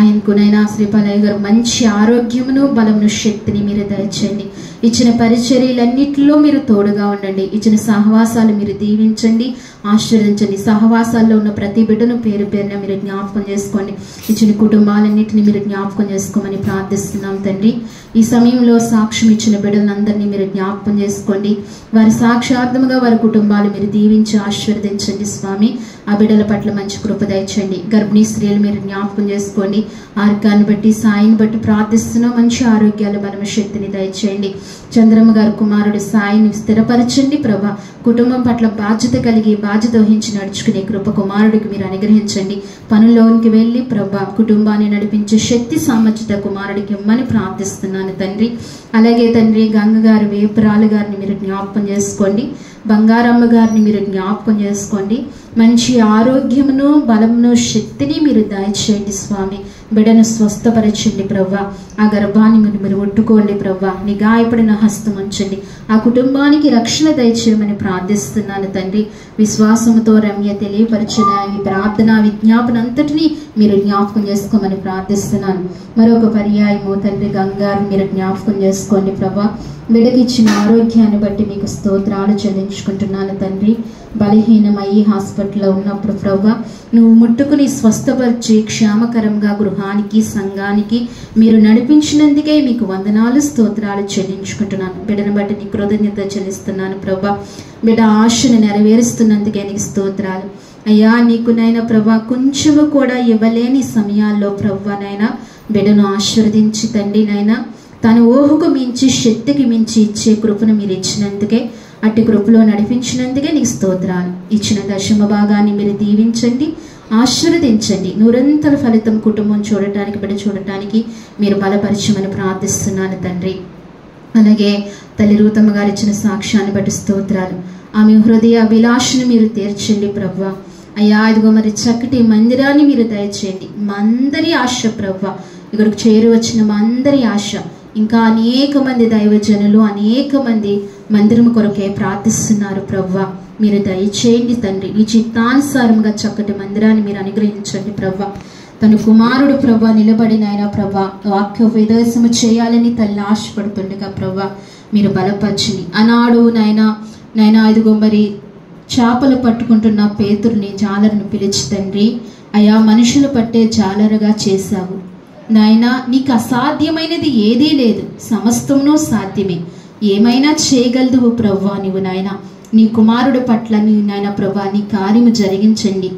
ఆయనకునైనా శ్రీపాలయ్య గారు మంచి ఆరోగ్యమును బలమును శక్తిని మీరు దయచేయండి. ఇచ్చిన పరిచర్యలన్నిటిలో మీరు తోడుగా ఉండండి. ఇచ్చిన సహవాసాలు మీరు దీవించండి, ఆశీర్వదించండి. సహవాసాల్లో ఉన్న ప్రతి బిడ్డను పేరు పేరున మీరు జ్ఞాపకం చేసుకోండి. ఇచ్చిన కుటుంబాలన్నింటినీ మీరు జ్ఞాపకం చేసుకోమని ప్రార్థిస్తున్నాం తండ్రి. ఈ సమయంలో సాక్ష్యం ఇచ్చిన బిడ్డలందరినీ మీరు జ్ఞాపకం చేసుకోండి. వారి సాక్షార్థముగా వారి కుటుంబాలు మీరు దీవించి ఆశీర్వదించండి స్వామి. ఆ బిడ్డల పట్ల మంచి కృప దయచేయండి. గర్భిణీ స్త్రీలు మీరు జ్ఞాపకం చేసుకోండి. ఆర్గాన్ని బట్టి సాయిని బట్టి ప్రార్థిస్తున్నాం. మంచి ఆరోగ్యాలు బలమ శక్తిని దయచేయండి. చంద్రమ్మ గారు కుమారుడు సాయిని స్థిరపరచండి ప్రభా. కుటుంబం పట్ల బాధ్యత కలిగి బాధ్యత వహించి నడుచుకునే కృప కుమారుడికి మీరు అనుగ్రహించండి. పనుల్లోనికి వెళ్ళి ప్రభా కుటుంబాన్ని నడిపించే శక్తి సామర్థ్యత కుమారుడికి ఇమ్మని ప్రార్థిస్తున్నాను తండ్రి. అలాగే తండ్రి గంగ గారు వేపురాలు గారిని మీరు జ్ఞాపకం చేసుకోండి. బంగారమ్మ గారిని మీరు జ్ఞాపకం చేసుకోండి. మంచి ఆరోగ్యమును బలమును శక్తిని మీరు దయచేయండి స్వామి. బిడ్డను స్వస్థపరచండి ప్రవ్వా. ఆ గర్భాన్ని మీరు ముట్టుకోండి ప్రవ్వా. నీ గాయపడిన హస్తం ఉంచండి. ఆ కుటుంబానికి రక్షణ దయచేయమని ప్రార్థిస్తున్నాను తండ్రి. విశ్వాసముతో రమ్య తెలియపరిచిన ఈ ప్రార్థన విజ్ఞాపన అంతటినీ మీరు జ్ఞాపకం చేసుకోమని ప్రార్థిస్తున్నాను. మరొక పర్యాయము తండ్రి గంగారు మీరు జ్ఞాపకం చేసుకోండి ప్రభా. బిడ్డకి ఇచ్చిన ఆరోగ్యాన్ని బట్టి మీకు స్తోత్రాలు చెల్లించుకుంటున్నాను తండ్రి. బలహీనమయ్యి హాస్పిటల్లో ఉన్నప్పుడు ప్రభా నువ్వు ముట్టుకుని స్వస్థపరిచి క్షేమకరంగా గృహానికి సంఘానికి మీరు నడిపించినందుకే మీకు వందనాలు స్తోత్రాలు చెల్లించుకుంటున్నాను. బిడ్డను బట్టి నీ కృతజ్ఞత చెల్లిస్తున్నాను ప్రభా. బిడ్డ ఆశను నెరవేరుస్తున్నందుకే నీకు స్తోత్రాలు అయ్యా. నీకునైనా ప్రభా కొంచెము కూడా ఇవ్వలేని సమయాల్లో ప్రభానైనా బిడ్డను ఆశీర్వదించి తండ్రి నైనా తన ఊహకు మించి శక్తికి మించి ఇచ్చే కృపను మీరు ఇచ్చినందుకే అట్టి కృపలో నడిపించినందుకే నీకు స్తోత్రాలు. ఇచ్చిన దశమ భాగాన్ని మీరు దీవించండి, ఆశీర్వదించండి. నిరంతర ఫలితం కుటుంబం చూడటానికి బిడ్డ చూడటానికి మీరు బలపరచమని ప్రార్థిస్తున్నాను తండ్రి. అలాగే తల్లి రూతమ్మ గారు ఇచ్చిన సాక్ష్యాన్ని బట్టి స్తోత్రాలు. ఆమె హృదయ అభిలాషను మీరు తీర్చండి ప్రభా. అయ్యా ఇదిగో మరి చక్కటి మందిరాన్ని మీరు దయచేయండి. మా అందరి ఆశ ప్రభా, ఇక్కడికి చేరువచ్చిన మా అందరి ఆశ. ఇంకా అనేక మంది దైవజనులు అనేక మంది మందిరం కొరకే ప్రార్థిస్తున్నారు ప్రవ్వా. మీరు దయచేయండి తండ్రి. ఈ చిత్తానుసారంగా చక్కటి మందిరాన్ని మీరు అనుగ్రహించండి ప్రవ్వా. తన కుమారుడు ప్రభా నిలబడిన ఆయన ప్రభా వాక్య ఉపదేశము చేయాలని తల్లి ఆశపడుతుండగా ప్రభా మీరు బలపరచండి. ఆనాడు నైనా ఇదిగో మరి చేపలు పట్టుకుంటున్న పేతురుని జాలరును పిలిచి తండ్రి అయా మనుషులు పట్టే జాలరుగా చేశావు నాయనా. నీకు అసాధ్యమైనది ఏదీ లేదు, సమస్తమును సాధ్యమే. ఏమైనా చేయగలదువు ప్రవ్వా. నీవు నాయన నీ కుమారుడు పట్ల నీ నాయన ప్రభా నీ కార్యము జరిగించండి.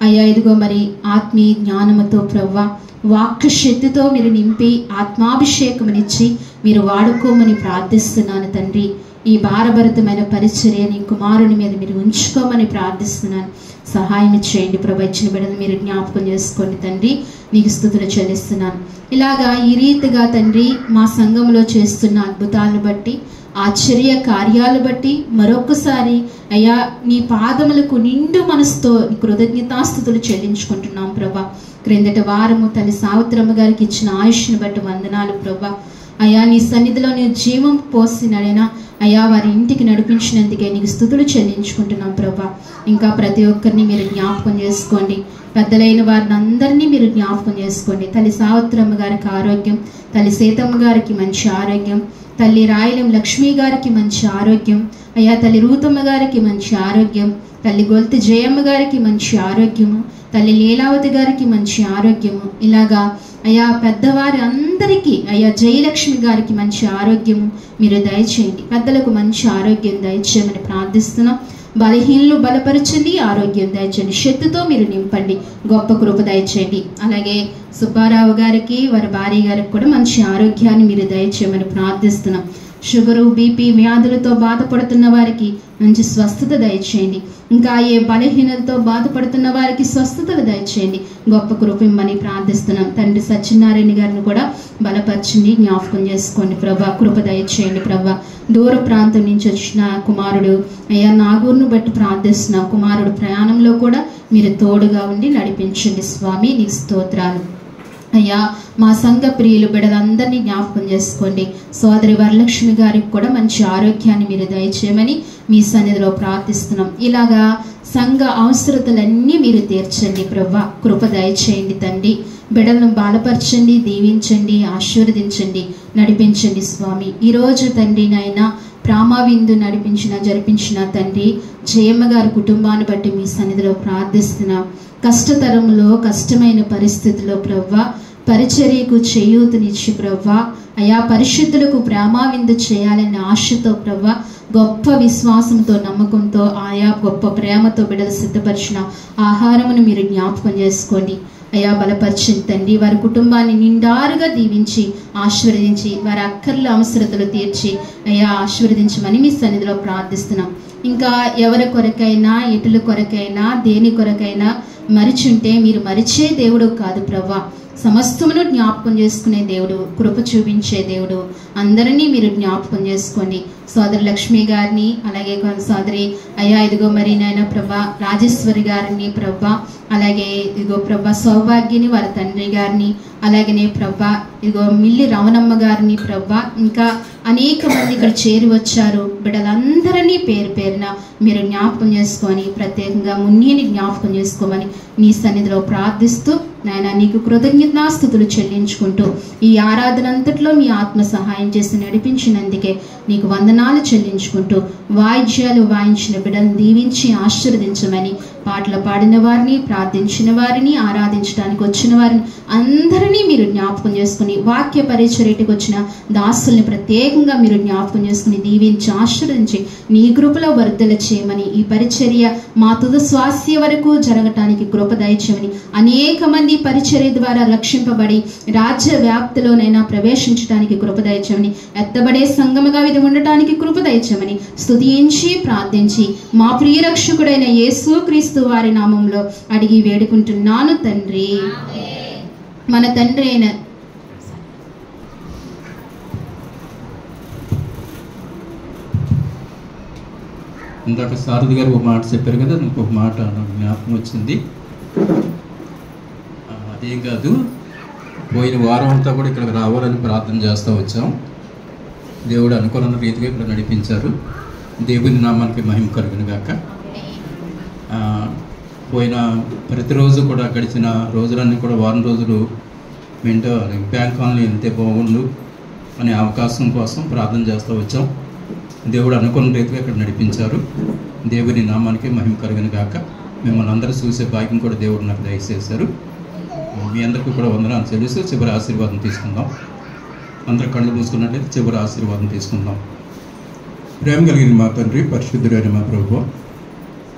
అయ్యా ఇదిగో మరి ఆత్మీయ జ్ఞానముతో ప్రవ్వా వాక్య శక్తితో మీరు నింపి ఆత్మాభిషేకమునిచ్చి మీరు వాడుకోమని ప్రార్థిస్తున్నాను తండ్రి. ఈ భారభరితమైన పరిచర్య నీ కుమారుని మీద మీరు ఉంచుకోమని ప్రార్థిస్తున్నాను. సహాయం చేయండి ప్రభు. ఇచ్చిన బిడ్డను మీరు జ్ఞాపకం చేసుకోండి తండ్రి. నీకు స్తుతులు చెల్లిస్తున్నాను. ఇలాగా ఈ రీతిగా తండ్రి మా సంఘంలో చేస్తున్న అద్భుతాలను బట్టి ఆశ్చర్య కార్యాలు బట్టి మరొకసారి అయ్యా నీ పాదములకు నిండు మనసుతో కృతజ్ఞతాస్తుతులు చెల్లించుకుంటున్నాం ప్రభా. క్రిందటి వారము తల్లి సావిత్రమ్మ గారికి ఇచ్చిన ఆయుష్ను బట్టి వందనాలు ప్రభా. అయ్యా నీ సన్నిధిలో నీ జీవం పోసినైనా అయ్యా వారి ఇంటికి నడిపించినందుకే నీకు స్తుతులు చెల్లించుకుంటున్నాం ప్రభా. ఇంకా ప్రతి ఒక్కరిని మీరు జ్ఞాపకం చేసుకోండి. పెద్దలైన వారిని అందరినీ మీరు జ్ఞాపకం చేసుకోండి. తల్లి సావిత్రమ్మ గారికి ఆరోగ్యం, తల్లి సీతమ్మ గారికి మంచి ఆరోగ్యం, తల్లి రాయలం లక్ష్మీ గారికి మంచి ఆరోగ్యం, అయ్యా తల్లి రూతమ్మ గారికి మంచి ఆరోగ్యం, తల్లి గొల్తి జయమ్మ గారికి మంచి ఆరోగ్యము, తల్లి లీలావతి గారికి మంచి ఆరోగ్యము. ఇలాగా అయ్యా పెద్దవారి అందరికీ అయ్యా జయలక్ష్మి గారికి మంచి ఆరోగ్యము మీరు దయచేయండి. పెద్దలకు మంచి ఆరోగ్యం దయచేయమని ప్రార్థిస్తున్నాం. బలహీనలు బలపరచండి, ఆరోగ్యం దయచేయండి, శక్తితో మీరు నింపండి, గొప్ప కృప దయచేయండి. అలాగే సుబ్బారావు గారికి వారి భార్య గారికి కూడా మంచి ఆరోగ్యాన్ని మీరు దయచేయమని ప్రార్థిస్తున్నాం. షుగరు బీపీ వ్యాధులతో బాధపడుతున్న వారికి మంచి స్వస్థత దయచేయండి. ఇంకా ఏ బలహీనతతో బాధపడుతున్న వారికి స్వస్థతలు దయచేయండి, గొప్ప కృప ఇమ్మని ప్రార్థిస్తున్నాం. తండ్రి సత్యనారాయణ గారిని కూడా బలపరచండి, జ్ఞాపకం చేసుకోండి ప్రభా. కృప దయచేయండి ప్రభా. దూర ప్రాంతం నుంచి వచ్చిన కుమారుడు అయ్యా నాగూరును బట్టి ప్రార్థిస్తున్నాం. కుమారుడు ప్రయాణంలో కూడా మీరు తోడుగా ఉండి నడిపించండి స్వామి. నీకు స్తోత్రాలు. అయ్యా మా సంఘ ప్రియులు బిడ్డలందరినీ జ్ఞాపకం చేసుకోండి. సోదరి వరలక్ష్మి గారికి కూడా మంచి ఆరోగ్యాన్ని మీరు దయచేయమని మీ సన్నిధిలో ప్రార్థిస్తున్నాం. ఇలాగా సంఘ అవసరతలన్నీ మీరు తీర్చండి ప్రభా. కృప దయచేయండి తండ్రి. బిడ్డలను బాలపరచండి, దీవించండి, ఆశీర్వదించండి, నడిపించండి స్వామి. ఈరోజు తండ్రి నాయన ప్రామావిందు జరిపించిన తండ్రి జయమ్మ గారి కుటుంబాన్ని బట్టి మీ సన్నిధిలో ప్రార్థిస్తున్నాం. కష్టతరంలో కష్టమైన పరిస్థితుల్లో ప్రవ్వా పరిచర్యకు చేయూతనిచ్చి ప్రవ్వా అయా పరిశుద్ధులకు ప్రేమావిందు చేయాలనే ఆశతో ప్రవ్వా గొప్ప విశ్వాసంతో నమ్మకంతో ఆయా గొప్ప ప్రేమతో బిడ్డలు సిద్ధపరిచిన ఆహారమును మీరు జ్ఞాపకం చేసుకోండి. అయా బలపరిచిన తండ్రి వారి కుటుంబాన్ని నిండారుగా దీవించి ఆశీర్వదించి వారి అక్కర్ల అవసరతలు తీర్చి అయా ఆశీర్వదించమని మీ సన్నిధిలో ప్రార్థిస్తున్నాం. ఇంకా ఎవరి కొరకైనా ఎటుల కొరకైనా దేని కొరకైనా మరిచుంటే మీరు మరిచే దేవుడు కాదు ప్రవ్వా. సమస్తమును జ్ఞాపకం చేసుకునే దేవుడు, కృప చూపించే దేవుడు. అందరినీ మీరు జ్ఞాపకం చేసుకోండి. సోదరి లక్ష్మి గారిని అలాగే సోదరి అయ్యా ఇదిగో మరి నాయన ప్రభా రాజేశ్వరి గారిని ప్రభా, అలాగే ఇదిగో ప్రభా సౌభాగ్యని వారి తండ్రి గారిని, అలాగనే ప్రభా ఇదిగో మిల్లి రవణమ్మ గారిని ప్రభా, ఇంకా అనేక మంది ఇక్కడ చేరి వచ్చారు. బిడ్డలందరినీ పేరు పేరున మీరు జ్ఞాపకం చేసుకొని ప్రత్యేకంగా మున్నిని జ్ఞాపకం చేసుకోమని నీ సన్నిధిలో ప్రార్థిస్తూ నాయన నీకు కృతజ్ఞతాస్తుతులు చెల్లించుకుంటూ ఈ ఆరాధన అంతట్లో మీ ఆత్మ సహాయం చేసి నడిపించినందుకే నీకు వందనాలు చెల్లించుకుంటూ వాయిద్యాలు వాయించిన బిడ్డలను దీవించి ఆశీర్వదించమని పాటలు పాడిన వారిని, ప్రార్థించిన వారిని, ఆరాధించడానికి వచ్చిన వారిని అందరినీ మీరు జ్ఞాపకం చేసుకుని వాక్య పరిచర్యకు వచ్చిన దాసుల్ని ప్రత్యేకంగా మీరు జ్ఞాపకం చేసుకుని దీవించి ఆశీర్వదించి నీ కృపలో వర్ధల చేయమని ఈ పరిచర్య మా తుది స్వాస్య వరకు జరగటానికి కృప దయచేయమని అనేక మంది పరిచర్య ద్వారా రక్షింపబడి రాజ్య వ్యాప్తిలోనైనా ప్రవేశించడానికి కృప దయచేయమని ఎత్తబడే సంఘముగా ఇది ఉండటానికి కృప దయచేయమని స్తుతించి ప్రార్థించి మా ప్రియ రక్షకుడైన యేసుక్రీస్తు వారి నామంలో అడిగి వేడుకుంటున్నాను తండ్రి. మన తండ్రి అయిన ఇందాక సారథి గారు ఒక మాట చెప్పారు కదా, నాకు ఒక మాట జ్ఞాపకం వచ్చింది. అదేం కాదు, పోయిన వారం అంతా కూడా ఇక్కడికి రావాలని ప్రార్థన చేస్తూ వచ్చాం. దేవుడు అనుకున్న రీతిగా ఇక్కడ నడిపించారు. దేవుని నామానికి మహిమ కలుగును గాక. పోయిన ప్రతిరోజు కూడా గడిచిన రోజులన్నీ కూడా వారం రోజులు వింటూ బ్యాంక్ కాలనీ వెళ్తే బాగుండు అనే అవకాశం కోసం ప్రార్థన చేస్తూ వచ్చాం. దేవుడు అనుకున్న రీతిగా ఇక్కడ నడిపించారు. దేవుని నామానికి మహిమ కలుగును గాక. మిమ్మల్ని అందరూ చూసే భాగ్యం కూడా దేవుడు నాకు దయచేశారు. మీ అందరికీ కూడా వందనాలు చెల్లిస్తూ చివరి ఆశీర్వాదం తీసుకుందాం. అందరూ కళ్ళు మూసుకున్నట్లయితే చివరి ఆశీర్వాదం తీసుకుందాం. ప్రేమ కలిగిన మా తండ్రి, పరిశుద్ధుడైన మా ప్రభువు,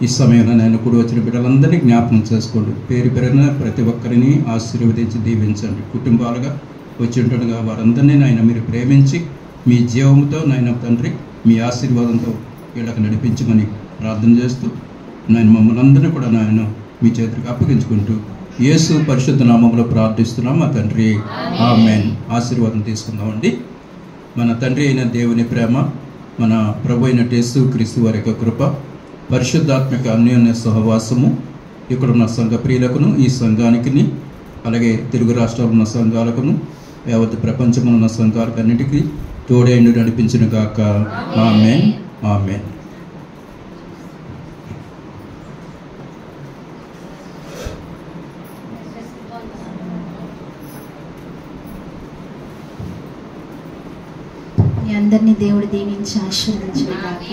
ఈ సమయంలో నేను కూడా వచ్చిన బిడ్డలందరినీ జ్ఞాపకం చేసుకోండి. పేరు పేరున ప్రతి ఒక్కరిని ఆశీర్వదించి దీవించండి. కుటుంబాలుగా వచ్చి ఉంటుండగా వారందరినీ నాయన మీరు ప్రేమించి మీ జీవంతో నాయన తండ్రి మీ ఆశీర్వాదంతో వీళ్ళకి నడిపించమని ప్రార్థన చేస్తూ నేను మమ్మల్ని అందరినీ కూడా నాయన మీ చేతికి అప్పగించుకుంటూ యేసు పరిశుద్ధ నామములో ప్రార్థిస్తున్నాం మా తండ్రి, ఆమేన్. ఆశీర్వాదం తీసుకుందామండి. మన తండ్రి అయిన దేవుని ప్రేమ, మన ప్రభు అయిన యేసు క్రీస్తు వారి యొక్క కృప, పరిశుద్ధాత్మక అన్యోన్య సహవాసము ఇక్కడున్న సంఘ ప్రియులకును ఈ సంఘానికి అలాగే తెలుగు రాష్ట్రాల్లో ఉన్న సంఘాలకును యావత్ ప్రపంచంలో ఉన్న సంఘాలకన్నిటికీ తోడైండు నడిపించును గాక. ఆమేన్, ఆమేన్. మీ అందరినీ దేవుడు దీవించి ఆశీర్వదించును గాక.